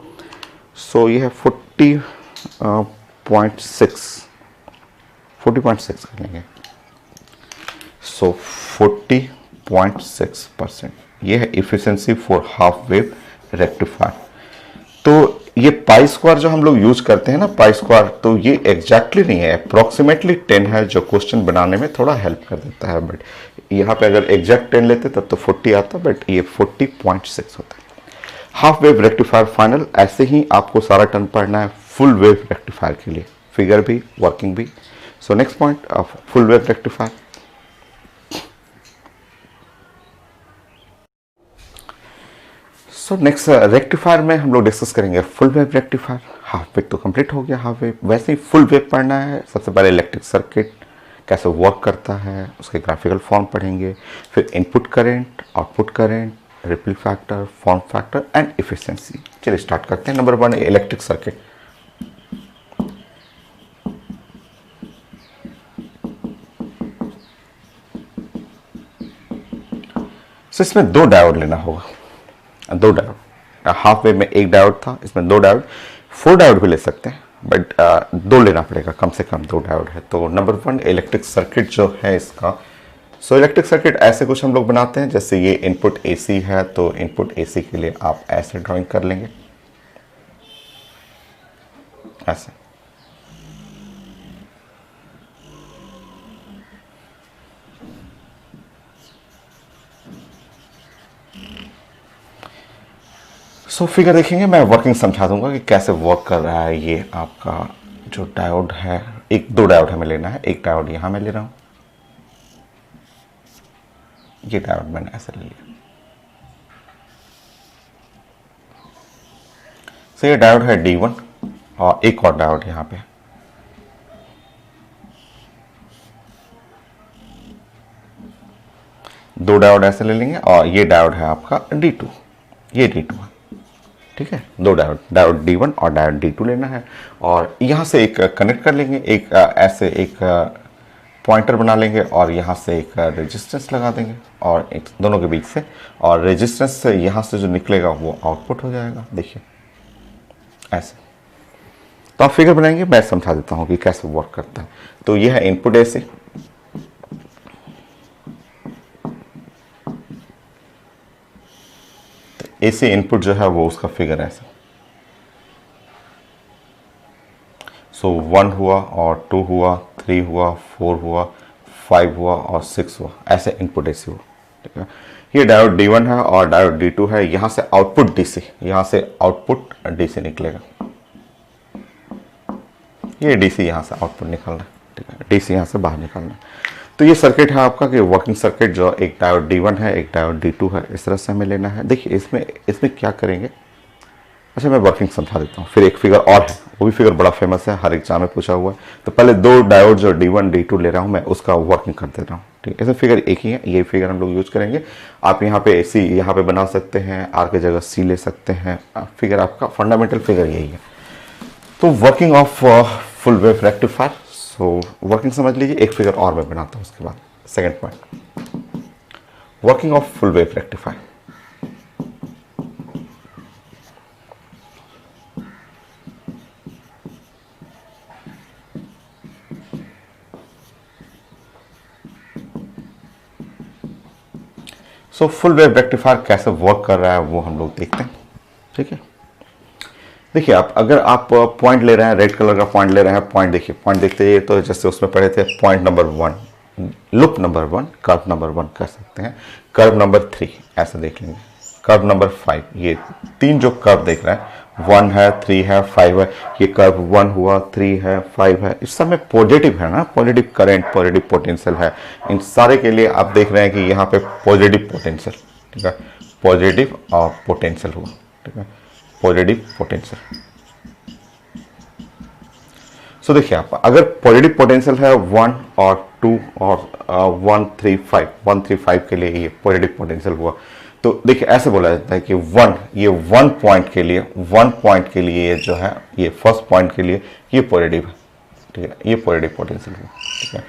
सो ये है 40.6 कर लेंगे। सो 40.6%, ये है efficiency for half wave rectifier. तो ये पाई स्क्वायर जो हम लोग यूज करते हैं ना, पाई स्क्वायर, तो ये एग्जैक्टली नहीं है, अप्रोक्सीमेटली 10 है, जो क्वेश्चन बनाने में थोड़ा हेल्प कर देता है। बट यहाँ पे अगर एग्जैक्ट 10 लेते तब तो 40 आता, बट ये 40.6 होता है। हाफ वेव रेक्टिफायर फाइनल, ऐसे ही आपको सारा टर्म पढ़ना है फुल वेव रेक्टिफायर के लिए, फिगर भी वर्किंग भी। So next point of full wave rectifier. So next rectifier में हम लोग डिस्कस करेंगे full wave rectifier. Half wave तो कंप्लीट हो गया, हाफ वेव। वैसे ही फुल वेव पढ़ना है। सबसे पहले इलेक्ट्रिक सर्किट कैसे वर्क करता है, उसके ग्राफिकल फॉर्म पढ़ेंगे, फिर input current, output current, ripple factor, form factor and efficiency. चलिए स्टार्ट करते हैं। Number 1 electric circuit. सो इसमें 2 डायोड लेना होगा, 2 डायोड। हाफ वेव में 1 डायोड था, इसमें 2 डायोड। 4 डायोड भी ले सकते हैं, बट 2 लेना पड़ेगा, कम से कम 2 डायोड है। तो नंबर 1 इलेक्ट्रिक सर्किट जो है इसका। सो इलेक्ट्रिक सर्किट ऐसे कुछ हम लोग बनाते हैं, जैसे ये इनपुट एसी है, तो इनपुट एसी के लिए आप ऐसे ड्राइंग कर लेंगे, ऐसे। सो फिगर देखेंगे, मैं वर्किंग समझा दूंगा कि कैसे वर्क कर रहा है। ये आपका जो डायोड है, 2 डायोड हमें लेना है। 1 डायोड यहां मैं ले रहा हूं, ये डायोड मैंने ऐसे ले लिया। सो ये डायोड है D1, और एक और डायोड यहाँ पे, दो डायोड ऐसे ले लेंगे और ये डायोड है आपका D2, ये D2 है, ठीक है। दो डायोड, डायोड D1 और डायोड D2 लेना है और यहाँ से एक कनेक्ट कर लेंगे, एक ऐसे एक पॉइंटर बना लेंगे और यहाँ से एक रेजिस्टेंस लगा देंगे और एक दोनों के बीच से, और रेजिस्टेंस से यहाँ से जो निकलेगा वो आउटपुट हो जाएगा। देखिए ऐसे, तो आप फिगर बनाएंगे, मैं समझा देता हूँ कि कैसे वर्क करता है। तो यह है इनपुट AC, AC इनपुट जो है वो उसका फिगर ऐसा, सो 1 हुआ और 2 हुआ, 3 हुआ, 4 हुआ, 5 हुआ और 6 हुआ, ऐसे इनपुट AC हुआ, ठीक है। ये डायोड D1 है और डायोड D2 है, यहाँ से आउटपुट DC, यहाँ से आउटपुट DC निकलेगा, ये DC यहाँ से आउटपुट निकलना है, ठीक है, DC यहाँ से बाहर निकलना है। तो ये सर्किट है आपका कि वर्किंग सर्किट, जो एक डायोड D1 है, एक डायोड D2 है, इस तरह से हमें लेना है। देखिए इसमें क्या करेंगे, अच्छा मैं वर्किंग समझा देता हूँ। फिर एक फिगर और है, वो भी फिगर बड़ा फेमस है, हर एग्जाम में पूछा हुआ है। तो पहले दो डायोड जो D1 D2 ले रहा हूँ मैं, उसका वर्किंग कर दे रहा हूँ, ठीक है। इसमें फिगर एक ही है, ये फिगर हम लोग यूज करेंगे। आप यहाँ पे AC यहाँ पे बना सकते हैं, R की जगह C ले सकते हैं, फिगर आपका फंडामेंटल फिगर यही है। तो working of full wave rectifier, so working समझ लीजिए। एक फिगर और मैं बनाता हूँ उसके बाद, second point, working of full wave rectifier. So full wave rectifier कैसे वर्क कर रहा है वो हम लोग देखते हैं, ठीक है। देखिए अगर आप पॉइंट ले रहे हैं, रेड कलर का पॉइंट ले रहे हैं, पॉइंट देखिए, पॉइंट देखते हैं तो जैसे उसमें पढ़े थे, point number 1, loop number 1, curve number 1 कर सकते हैं, कर्व नंबर 3 ऐसा देख लेंगे, कर्व नंबर 5, ये तीन जो कर्व देख रहे हैं, 1 है, 3 है, 5 है, ये कर्व 1 हुआ, 3 है, 5 है, इस सब में पॉजिटिव है ना, पॉजिटिव करंट, पॉजिटिव पोटेंशियल है। इन सारे के लिए आप देख रहे हैं कि यहाँ पे पॉजिटिव पोटेंशियल, ठीक है, पॉजिटिव और पोटेंशियल हुआ, ठीक है, पॉजिटिव पोटेंशियल। सो देखिए आप, अगर पॉजिटिव पोटेंशियल है 1 और 2 और 1 3 5, 1 3 5 के लिए ये पॉजिटिव पोटेंशियल हुआ। तो देखिए ऐसे बोला जाता है कि 1, ये 1 पॉइंट के लिए, 1 पॉइंट के लिए जो है, ये फर्स्ट पॉइंट के लिए ये पॉजिटिव है, ठीक है, ये पॉजिटिव पोटेंशियल हुआ, ठीक है।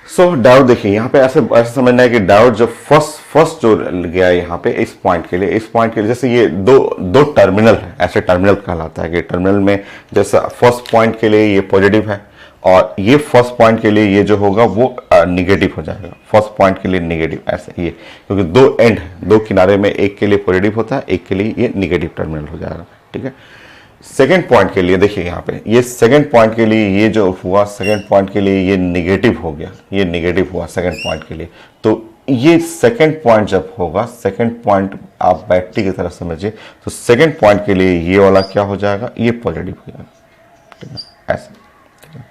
सो डायोड देखिए यहाँ पे ऐसे समझना है कि डायोड जो फर्स्ट जो गया यहाँ पे इस पॉइंट के लिए, जैसे ये दो टर्मिनल है, ऐसे टर्मिनल कहलाता है कि टर्मिनल में जैसा फर्स्ट पॉइंट के लिए ये पॉजिटिव है और ये फर्स्ट पॉइंट के लिए ये जो होगा वो निगेटिव हो जाएगा, फर्स्ट पॉइंट के लिए निगेटिव, ऐसे ये, क्योंकि दो एंड, दो किनारे में एक के लिए पॉजिटिव होता है, एक के लिए ये निगेटिव टर्मिनल हो जाएगा, ठीक है। सेकेंड पॉइंट के लिए देखिए यहाँ पे, ये सेकेंड पॉइंट के लिए ये जो हुआ, सेकेंड पॉइंट के लिए ये निगेटिव हो गया, ये निगेटिव हुआ सेकेंड पॉइंट के लिए। तो ये सेकेंड पॉइंट जब होगा, सेकेंड पॉइंट आप बैटरी की तरह समझिए, तो सेकेंड पॉइंट के लिए ये वाला क्या हो जाएगा, ये पॉजिटिव हो जाएगा, ठीक है, ऐसे, ठीक है,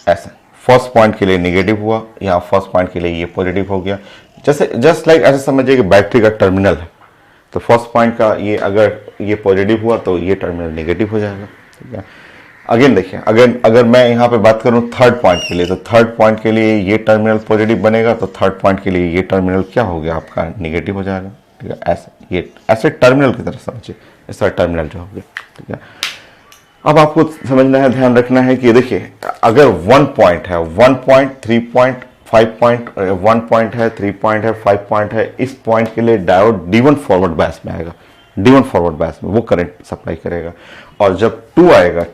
ऐसे। फर्स्ट पॉइंट के लिए निगेटिव हुआ, यहाँ फर्स्ट पॉइंट के लिए ये पॉजिटिव हो गया, जैसे जस्ट लाइक ऐसे समझिए कि बैटरी का टर्मिनल है, तो फर्स्ट पॉइंट का ये अगर ये पॉजिटिव हुआ तो ये टर्मिनल नेगेटिव हो जाएगा, ठीक है। अगेन देखिए, अगर मैं यहाँ पे बात करूँ थर्ड पॉइंट के लिए, तो थर्ड पॉइंट के लिए ये टर्मिनल पॉजिटिव बनेगा, तो थर्ड पॉइंट के लिए ये टर्मिनल क्या हो गया आपका, नेगेटिव हो जाएगा, ठीक है, ऐसे, ये ऐसे टर्मिनल की तरह समझिए, इस तरह टर्मिनल जो हो गया, ठीक है। अब आपको समझना है, ध्यान रखना है कि देखिए अगर 1 पॉइंट है, 1 पॉइंट, 3 पॉइंट, 5 पॉइंट, 1 पॉइंट है, 3 पॉइंट है, 5 पॉइंट है, इस पॉइंट के लिए डायोड D1 फॉरवर्ड बायस में आएगा, D1 फॉरवर्ड बायस में वो करंट सप्लाई करेगा। और जब 2 आएगा,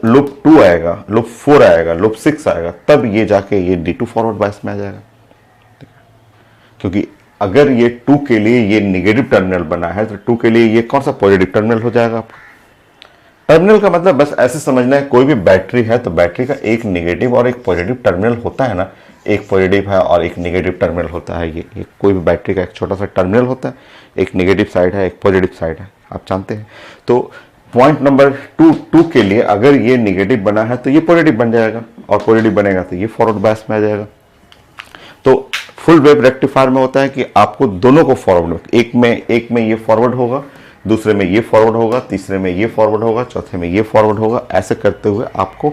लूप 2 आएगा, लूप 4 आएगा, लूप 6 आएगा, तब ये जाके ये D2 फॉरवर्ड बायस में आ जाएगा, क्योंकि अगर ये 2 के लिए ये निगेटिव टर्मिनल बना है, तो 2 के लिए ये कौन सा पॉजिटिव टर्मिनल हो जाएगा आपका। टर्मिनल का मतलब बस ऐसे समझना है, कोई भी बैटरी है तो बैटरी का एक नेगेटिव और एक पॉजिटिव टर्मिनल होता है ना, एक पॉजिटिव है और एक नेगेटिव टर्मिनल होता है, ये कोई भी बैटरी का एक छोटा सा टर्मिनल होता है, एक नेगेटिव साइड है, एक पॉजिटिव साइड है, आप जानते हैं। तो पॉइंट नंबर 2 के लिए अगर ये नेगेटिव बना है तो ये पॉजिटिव बन जाएगा, और पॉजिटिव बनेगा तो ये फॉरवर्ड बायस में आ जाएगा। तो फुल वेव रेक्टिफायर में होता है कि आपको दोनों को फॉरवर्ड, एक में ये फॉरवर्ड होगा, दूसरे में ये फॉरवर्ड होगा, तीसरे में ये फॉरवर्ड होगा, चौथे में ये फॉरवर्ड होगा। ऐसे करते हुए आपको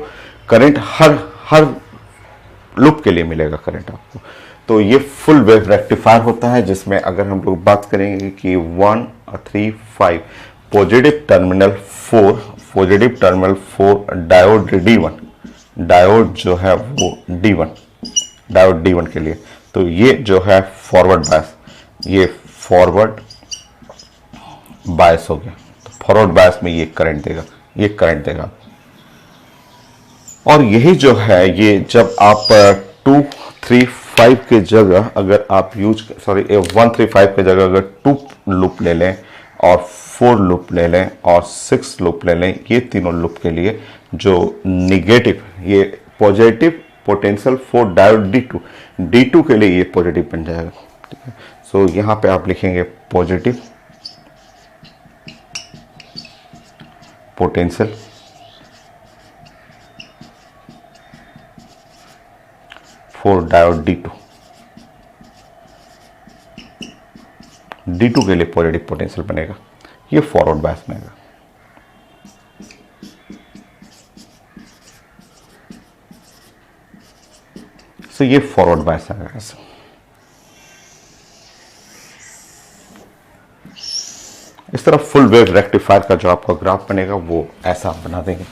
करंट हर लूप के लिए मिलेगा करंट आपको। तो ये फुल वेव रेक्टिफायर होता है, जिसमें अगर हम लोग बात करेंगे कि 1 3 5 positive terminal 4 diode D1, diode जो है वो डायोड D1 के लिए। तो ये जो है फॉरवर्ड बायस, ये फॉरवर्ड बायस हो गया। तो फॉरवर्ड बायस में ये करंट देगा। और यही जो है, ये जब आप 2 3 5 के जगह अगर आप 1 3 5 के जगह अगर 2 लूप ले लें और 4 लूप ले लें और 6 लूप ले लें, ये तीनों लूप के लिए जो निगेटिव, ये positive potential for diode D2 के लिए ये पॉजिटिव बन जाएगा। ठीक है, सो यहां पे आप लिखेंगे positive potential for diode D2 के लिए पॉजिटिव पोटेंशियल बनेगा, ये फॉरवर्ड बायस बनेगा। सो ये फॉरवर्ड बायस आएगा ऐसे। इस तरह फुल वेव रेक्टिफायर का जो आपका ग्राफ बनेगा वो ऐसा आप बना देंगे।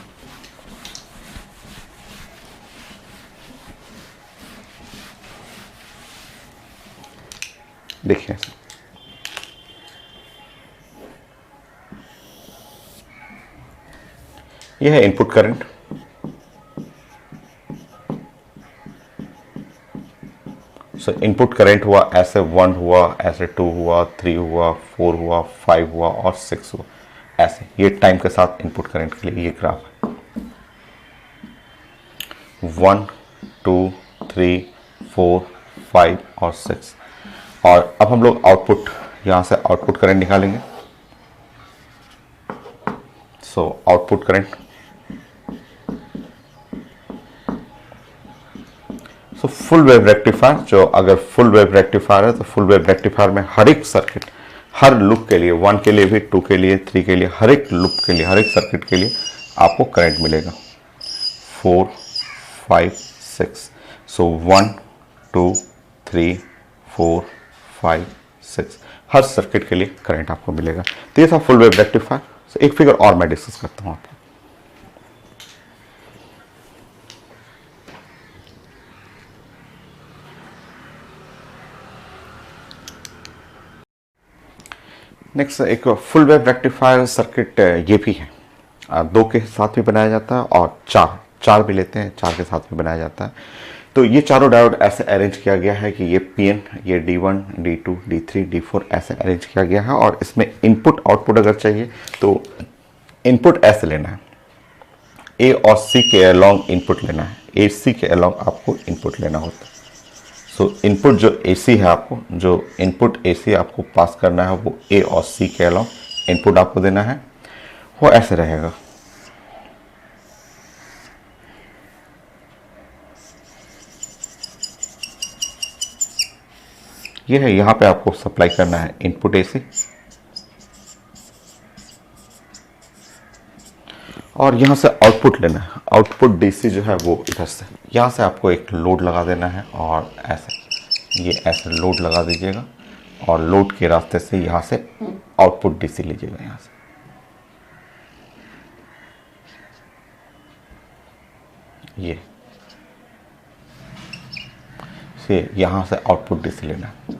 देखिए यह है इनपुट करंट, सो इनपुट करंट हुआ ऐसे 1 हुआ, ऐसे 2 हुआ, 3 हुआ, 4 हुआ, 5 हुआ और 6 हुआ ऐसे। ये टाइम के साथ इनपुट करंट के लिए ये ग्राफ है। 1 2 3 4 5 और 6। और अब हम लोग आउटपुट, यहां से आउटपुट करंट निकालेंगे। So output current, so full wave rectifier, जो अगर फुल वेव रेक्टिफायर है तो फुल वेव रेक्टिफायर में हर एक सर्किट, हर लूप के लिए, 1 के लिए भी, 2 के लिए, 3 के लिए, हर एक लूप के लिए, हर एक सर्किट के लिए आपको करंट मिलेगा 4 5 6। सो 1 2 3 4 5 6 हर सर्किट के लिए करंट आपको मिलेगा। तो ये था फुल वेव रेक्टिफायर। एक फिगर और मैं डिस्कस करता हूं आपको। नेक्स्ट एक फुल वेव रेक्टिफायर सर्किट ये भी है, 2 के साथ भी बनाया जाता है और 4 भी लेते हैं, 4 के साथ भी बनाया जाता है। तो ये चारों डायोड ऐसे अरेंज किया गया है कि ये PN, ये D1 D2 D3 D4 ऐसे अरेंज किया गया है। और इसमें इनपुट आउटपुट अगर चाहिए तो इनपुट ऐसे लेना है, A और C के अलोंग इनपुट लेना है, AC के अलोंग आपको इनपुट लेना होता है। सो इनपुट जो AC है, आपको जो इनपुट AC आपको पास करना है वो A और C के अलोंग इनपुट आपको देना है, वो ऐसे रहेगा। ये है, यहां पे आपको सप्लाई करना है इनपुट AC और यहां से आउटपुट लेना है, आउटपुट DC जो है वो इधर से, यहां से आपको एक लोड लगा देना है और ऐसे, ये ऐसे लोड लगा दीजिएगा और लोड के रास्ते से यहां से आउटपुट DC लीजिएगा, यहां से यहां से आउटपुट DC लेना है।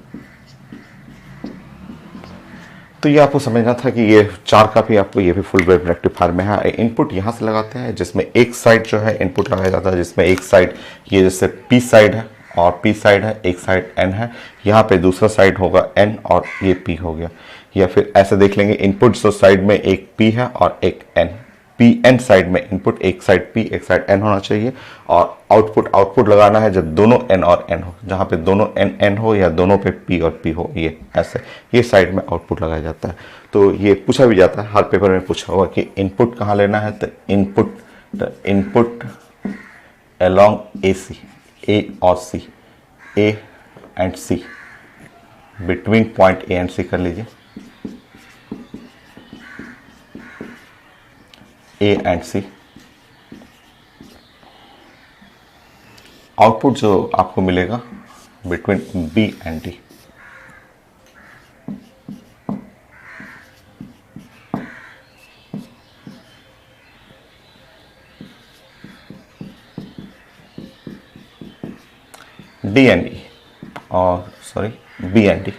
तो ये आपको समझना था कि ये 4 का भी आपको, ये भी फुल वेव रेक्टिफायर में है। इनपुट यहाँ से लगाते हैं, जिसमें एक साइड जो है इनपुट लगाया जाता है, जिसमें एक साइड ये जैसे P साइड है और P साइड है, एक साइड N है, यहाँ पे दूसरा साइड होगा N और ये P हो गया। या फिर ऐसे देख लेंगे, इनपुट जो साइड में एक P है और एक N, PN साइड में इनपुट एक साइड P एक साइड N होना चाहिए और आउटपुट लगाना है जब दोनों N और N हो, जहाँ पे दोनों N हो या दोनों पे P और P हो, ये ऐसे ये साइड में आउटपुट लगाया जाता है। तो ये पूछा भी जाता है, हर पेपर में पूछा हुआ कि इनपुट कहाँ लेना है, तो इनपुट अलोंग AC, A और C, A and C, between point A and C कर लीजिए। A and C. आउटपुट जो आपको मिलेगा between B and D. D and E और sorry B and D.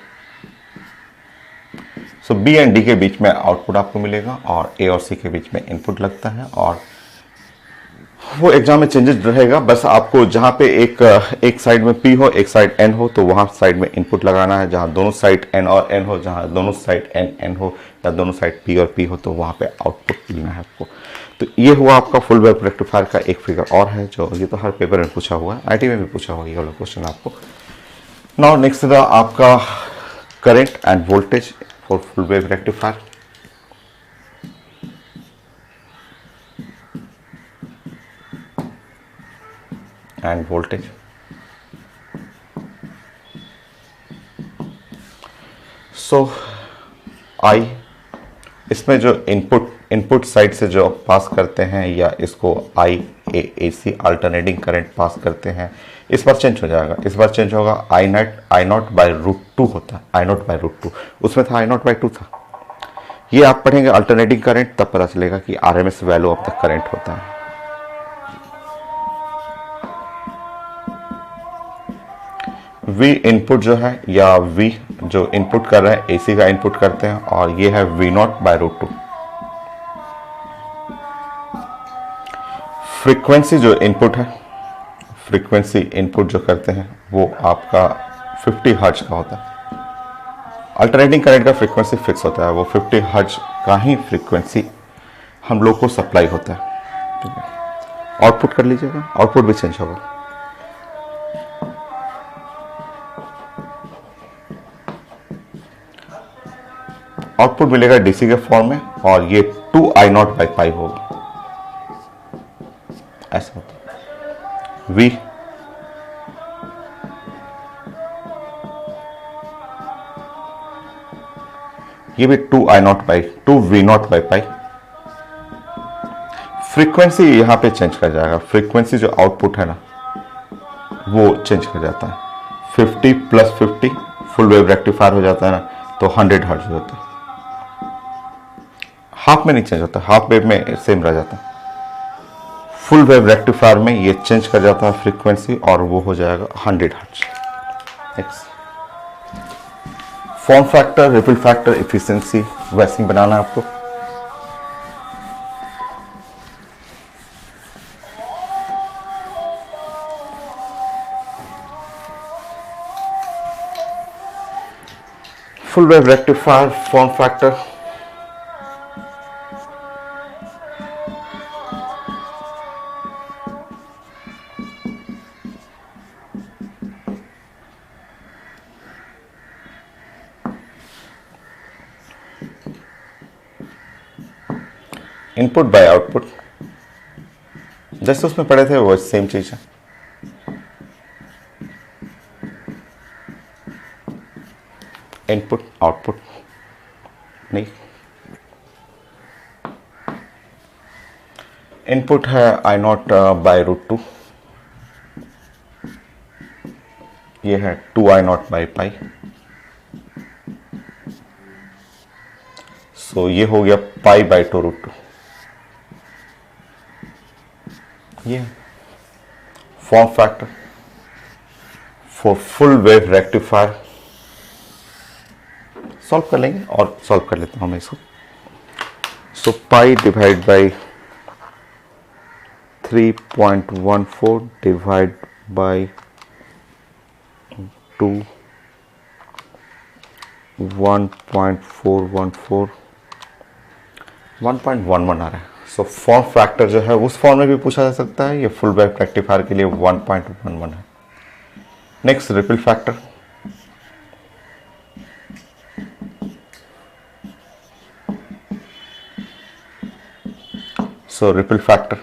So B and D के बीच में आउटपुट आपको मिलेगा और ए और सी के बीच में इनपुट लगता है, और वो एग्जाम में चेंजेस रहेगा। बस आपको जहां पे एक साइड में पी हो एक साइड एन हो तो वहां साइड में इनपुट लगाना है, जहां दोनों साइड एन और एन हो, जहां दोनों साइड एन एन हो या दोनों साइड पी और पी हो तो वहां पे आउटपुट लेना है आपको। तो ये हुआ आपका फुल वेव रेक्टिफायर का एक फिगर और है जो ये तो हर पेपर में पूछा हुआ है, आईटी में भी पूछा हुआ ये वाला क्वेश्चन आपको। नाउ नेक्स्ट आपका current and voltage for full wave rectifier. And voltage. So I, इसमें जो इनपुट साइड से जो पास करते हैं या इसको आई ए सी अल्टरनेटिंग करंट पास करते हैं, इस बार चेंज हो जाएगा। इस बार चेंज होगा आई नॉट बाई रूट टू होता है, I not by root to, उसमें था आई नॉट बाई टू था। ये आप पढ़ेंगे अल्टरनेटिंग करंट तब पता चलेगा कि RMS value of the current होता है। वी इनपुट जो है या वी जो इनपुट कर रहे हैं एसी का इनपुट करते हैं, और ये है V naught by root two. Frequency जो इनपुट है, फ्रीक्वेंसी इनपुट जो करते हैं वो आपका 50 हर्ट्ज का होता है। अल्टरनेटिंग करंट का फ्रीक्वेंसी फिक्स होता है, वो 50 हर्ट्ज का ही फ्रीक्वेंसी हम लोग को सप्लाई होता है। आउटपुट कर लीजिएगा, आउटपुट भी चेंज होगा। आउटपुट मिलेगा डीसी के फॉर्म में, और ये 2 आई नॉट बाई पाई होगा, ऐसा होता है। वी ये भी 2 I not by 2 V not by pi. Frequency यहां पे चेंज कर जाएगा, फ्रीक्वेंसी जो आउटपुट है ना वो चेंज कर जाता है। 50 प्लस 50 फुल वेव रेक्टिफायर हो जाता है ना, तो 100 हर्ट्ज होता है। हाफ में नहीं चेंज होता, हाफ वेव में सेम रह जाता है। फुल वेव रेक्टिफायर में ये चेंज कर जाता है फ्रीक्वेंसी, और वो हो जाएगा 100 hertz. Next form factor, ripple factor, efficiency वैसे ही बनाना है आपको। Full wave rectifier form factor, input by output, जैसे उसमें पढ़े थे वो सेम चीज है। इनपुट आउटपुट नहीं, इनपुट है I not by root two, ये है 2 आई नॉट बाई पाई। सो ये हो गया पाई बाई 2 रूट टू। ये form factor for full wave rectifier. Solve कर लेंगे और सॉल्व कर लेता हूं मैं इसको। So pi divide by 3.14 divide by 2 1.414 1.11 आ रहा है। सो फॉर्म फैक्टर जो है उस फॉर्म में भी पूछा जा सकता है, ये फुल वेव रेक्टिफायर के लिए 1.11 है। Next ripple factor, so ripple factor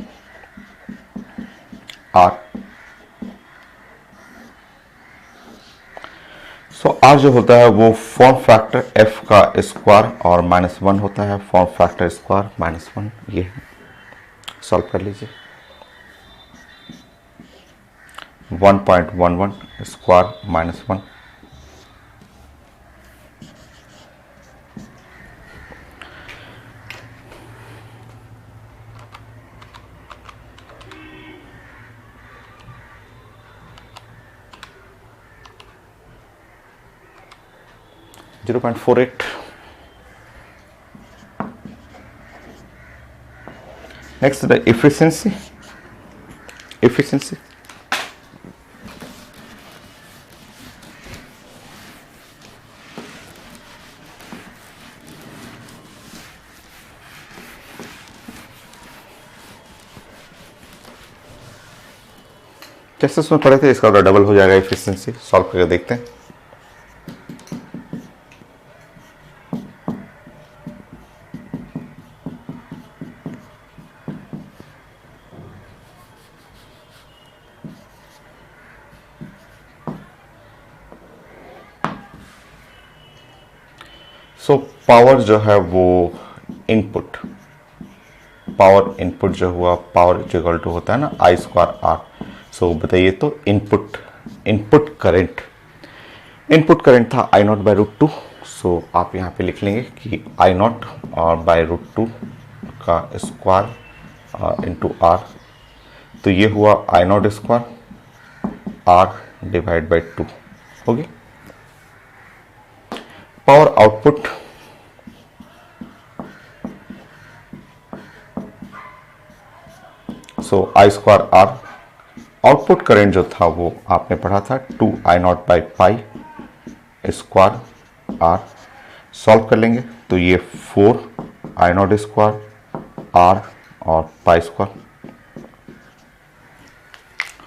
R. So R जो होता है वो फॉर्म फैक्टर एफ का स्क्वायर और -1 होता है, फॉर्म फैक्टर स्क्वायर -1 ये है। सॉल्व कर लीजिए। 1.11 square minus 1, (0.48). Next, the efficiency. जैसे उसमें पढ़े थे, इसका डबल हो जाएगा एफिशिएंसी। सॉल्व करके देखते हैं। सो पावर जो है वो इनपुट, पावर इनपुट जो हुआ, पावर इक्वल टू होता है ना आई स्क्वायर आर। सो बताइए तो इनपुट करंट था I not by root two. So आप यहाँ पे लिख लेंगे कि आई नॉट और बाई रूट टू का स्क्वायर इंटू आर। तो ये हुआ I not square R divide by 2 हो गया। Power output, so I square R. Output current जो था वो आपने पढ़ा था 2 I not by pi square R. Solve कर लेंगे तो ये 4 आई नॉट स्क्वायर आर और पाई स्क्वायर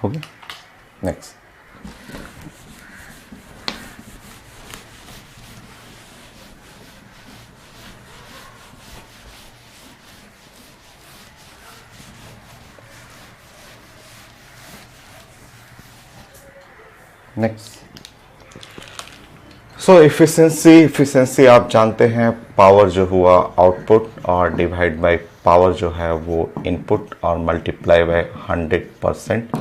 हो गया। नेक्स्ट, सो एफिशिएंसी आप जानते हैं, पावर जो हुआ आउटपुट और डिवाइड बाय पावर जो है वो इनपुट और मल्टीप्लाई बाय 100%।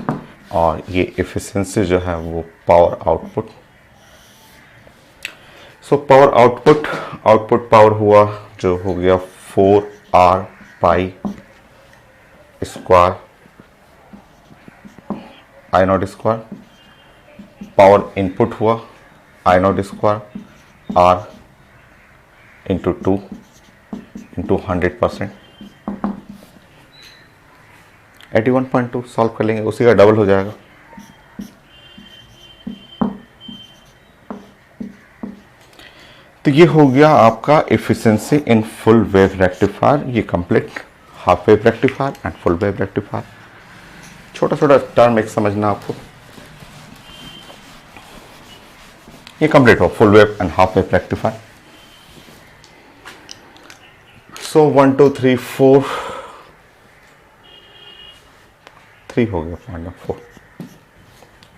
और ये एफिशिएंसी जो है वो power output. So power output power हुआ जो हो गया 4r pi square I not square. Power input हुआ I not square R into 2 into 100%, 81.2। Solve कर लेंगे, उसी का डबल हो जाएगा। तो ये हो गया आपका efficiency in full wave rectifier. ये complete half wave rectifier and full wave rectifier. छोटा छोटा टर्म एक समझना आपको। ये कंप्लीट हो full wave and half wave rectifier. So 1 2 3 4 3 हो गया पॉइंट।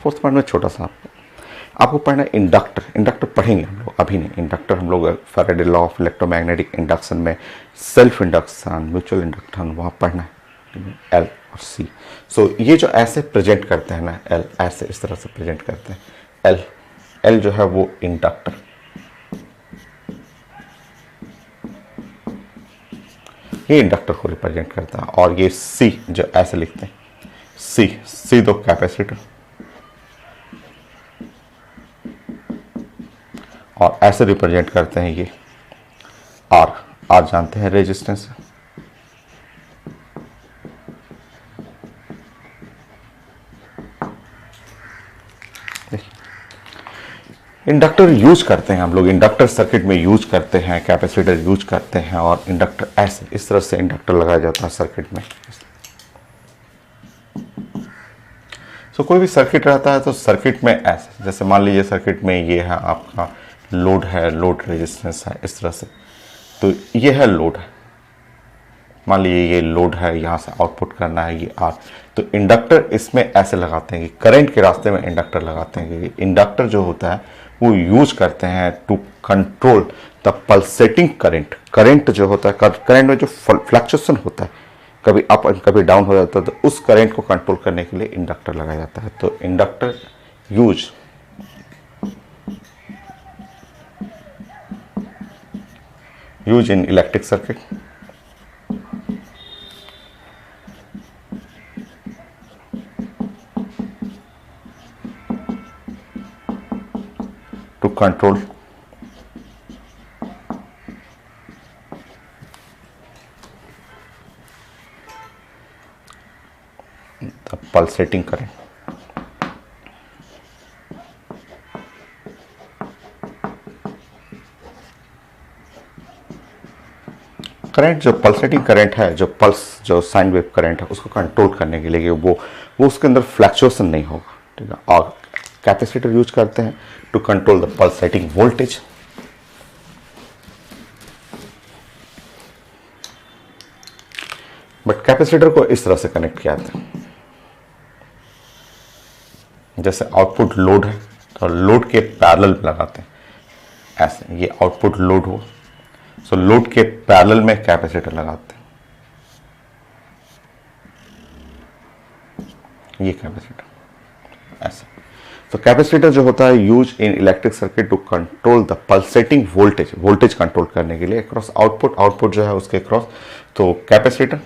फोर्थ पॉइंट में छोटा सा आपको पढ़ना है इंडक्टर पढ़ेंगे हम लोग, अभी नहीं। इंडक्टर हम लोग Faraday law of electromagnetic induction में सेल्फ इंडक्शन, म्यूचुअल इंडक्शन वहाँ पढ़ना है, एल और सी। सो ये जो ऐसे प्रेजेंट करते हैं ना, एल ऐसे इस तरह से प्रेजेंट करते हैं। एल जो है वो इंडक्टर, ये इंडक्टर को रिप्रेजेंट करता है। और ये सी जो ऐसे लिखते हैं, सी दो कैपेसिटर, और ऐसे रिप्रेजेंट करते हैं ये आर जानते हैं रेजिस्टेंस। इंडक्टर यूज करते हैं हम लोग, इंडक्टर सर्किट में यूज करते हैं, कैपेसिटर यूज करते हैं, और इंडक्टर ऐसे इस तरह से इंडक्टर लगाया जाता है सर्किट में। तो कोई भी सर्किट रहता है तो सर्किट में ऐसे, जैसे मान लीजिए सर्किट में ये है आपका लोड है, लोड रेजिस्टेंस है इस तरह से। तो ये है लोड है, मान लीजिए ये लोड है, यहाँ से आउटपुट करना है ये आर। तो इंडक्टर इसमें ऐसे लगाते हैं कि करंट के रास्ते में इंडक्टर लगाते हैं, क्योंकि इंडक्टर जो होता है वो यूज करते हैं to control the pulsating current. Current जो होता है, करंट में जो फ्लक्चुएशन होता है, कभी अप कभी डाउन हो जाता है, तो उस करंट को कंट्रोल करने के लिए इंडक्टर लगाया जाता है। तो inductor use in electric circuit to control the pulsating current। Current जो पल्सेटिंग करंट है, जो पल्स जो साइन वेव करंट है, उसको कंट्रोल करने के लिए वो उसके अंदर फ्लक्चुएशन नहीं होगा, ठीक है। और कैपेसिटर यूज करते हैं to control the pulsating voltage. But capacitor को इस तरह से कनेक्ट किया जाता है, जैसे आउटपुट लोड है तो लोड के पैरेलल लगाते हैं, ऐसे ये आउटपुट लोड हो, सो लोड के पैरेलल में कैपेसिटर लगाते हैं, ये कैपेसिटर ऐसे। तो कैपेसिटर जो होता है use in electric circuit to control the pulsating voltage, voltage control करने के लिए अक्रॉस आउटपुट जो है उसके अक्रॉस। तो capacitor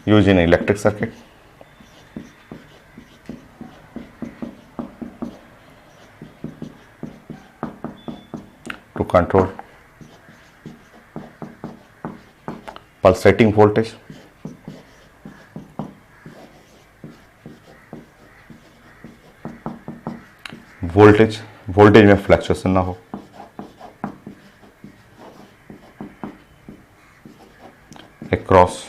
use in electric circuit to control pulsating voltage voltage में फ्लक्चुएशन ना हो, क्रॉस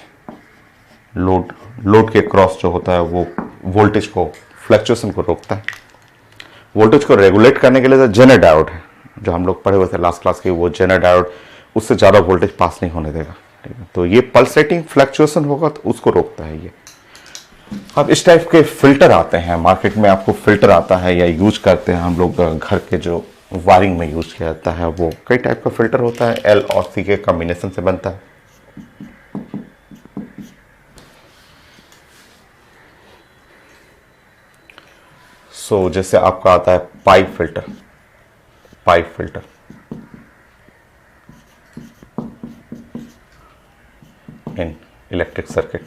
लोड के क्रॉस जो होता है वो वोल्टेज को फ्लक्चुएशन को रोकता है। वोल्टेज को रेगुलेट करने के लिए तो जेनर डायोड है, जो हम लोग पढ़े हुए थे लास्ट क्लास के, वो जेनर डायोड उससे ज़्यादा वोल्टेज पास नहीं होने देगा, ठीक है। तो ये पल्सेटिंग फ्लक्चुएशन होगा तो उसको रोकता है ये। अब इस टाइप के फिल्टर आते हैं मार्केट में, आपको फिल्टर आता है या यूज करते हैं हम लोग घर के, जो वायरिंग में यूज किया जाता है। वो कई टाइप का फिल्टर होता है, एल और सी के कॉम्बिनेशन से बनता है। सो जैसे आपका आता है pipe filter in electric circuit.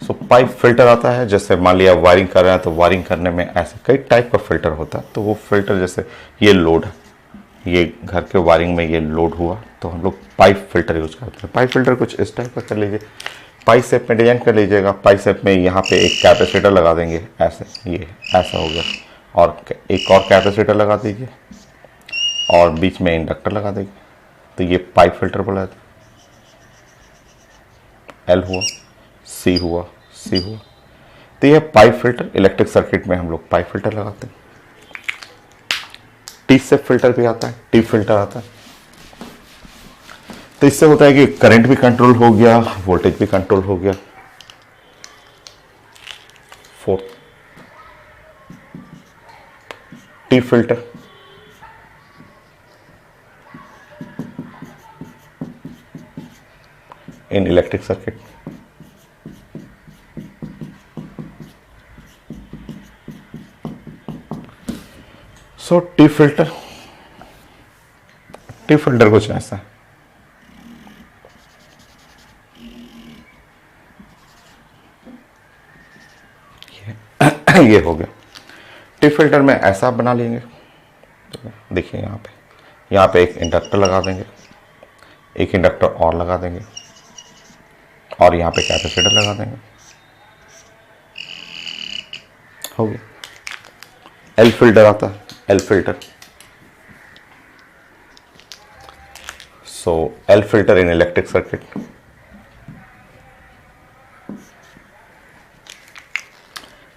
So pipe filter आता है, जैसे मान लिया वायरिंग कर रहे हैं तो वायरिंग करने में ऐसे कई टाइप का फिल्टर होता है। तो वो फिल्टर, जैसे ये लोड है, ये घर के वायरिंग में ये लोड हुआ तो हम लोग पाइप फिल्टर यूज करते हैं। पाइप फिल्टर कुछ इस टाइप का कर लीजिए, पाइप शेप में डिजाइन कर लीजिएगा। पाइप शेप में यहाँ पे एक कैपेसिटर लगा देंगे, ऐसे ये ऐसा हो गया, और एक और कैपेसिटर लगा दीजिए और बीच में इंडक्टर लगा देंगे, तो ये पाइप फिल्टर बोला जाता है। एल हुआ, सी हुआ, सी हुआ, तो ये पाइप फिल्टर। इलेक्ट्रिक सर्किट में हम लोग पाइप फिल्टर लगाते हैं। टी शेप फिल्टर भी आता है, टी फिल्टर आता है। तो इससे होता है कि करंट भी कंट्रोल हो गया, वोल्टेज भी कंट्रोल हो गया। Fourth, T filter in electric circuit. So T filter कुछ ऐसा है, ये हो गया। टी फिल्टर में ऐसा बना लेंगे, देखिए यहाँ पे एक इंडक्टर लगा देंगे, एक इंडक्टर और लगा देंगे, और यहाँ पे कैपेसिटर लगा देंगे, हो गया। एल फिल्टर आता है, L filter. So L filter in electric circuit.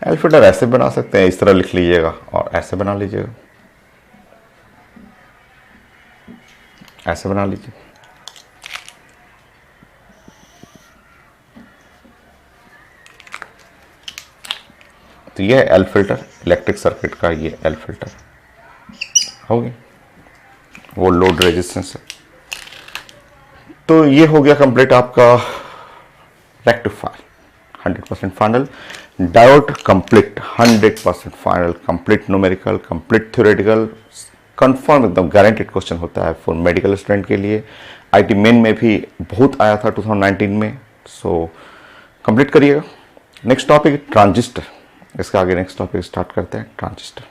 L filter ऐसे बना सकते हैं, इस तरह लिख लीजिएगा, और ऐसे बना लीजिएगा, ऐसे बना लीजिए। तो ये है एल फिल्टर, इलेक्ट्रिक सर्किट का ये एल फिल्टर हो गया, वो लोड रेजिस्टेंस है। तो ये हो गया कंप्लीट आपका rectifier 100% final, diode complete 100% final, complete numerical, complete theoretical, confirm एकदम गारंटेड क्वेश्चन होता है फॉर मेडिकल स्टूडेंट के लिए। आईटी मेन में भी बहुत आया था 2019 में, सो कंप्लीट करिएगा। नेक्स्ट टॉपिक ट्रांजिस्टर, इसके आगे नेक्स्ट टॉपिक स्टार्ट करते हैं ट्रांजिस्टर।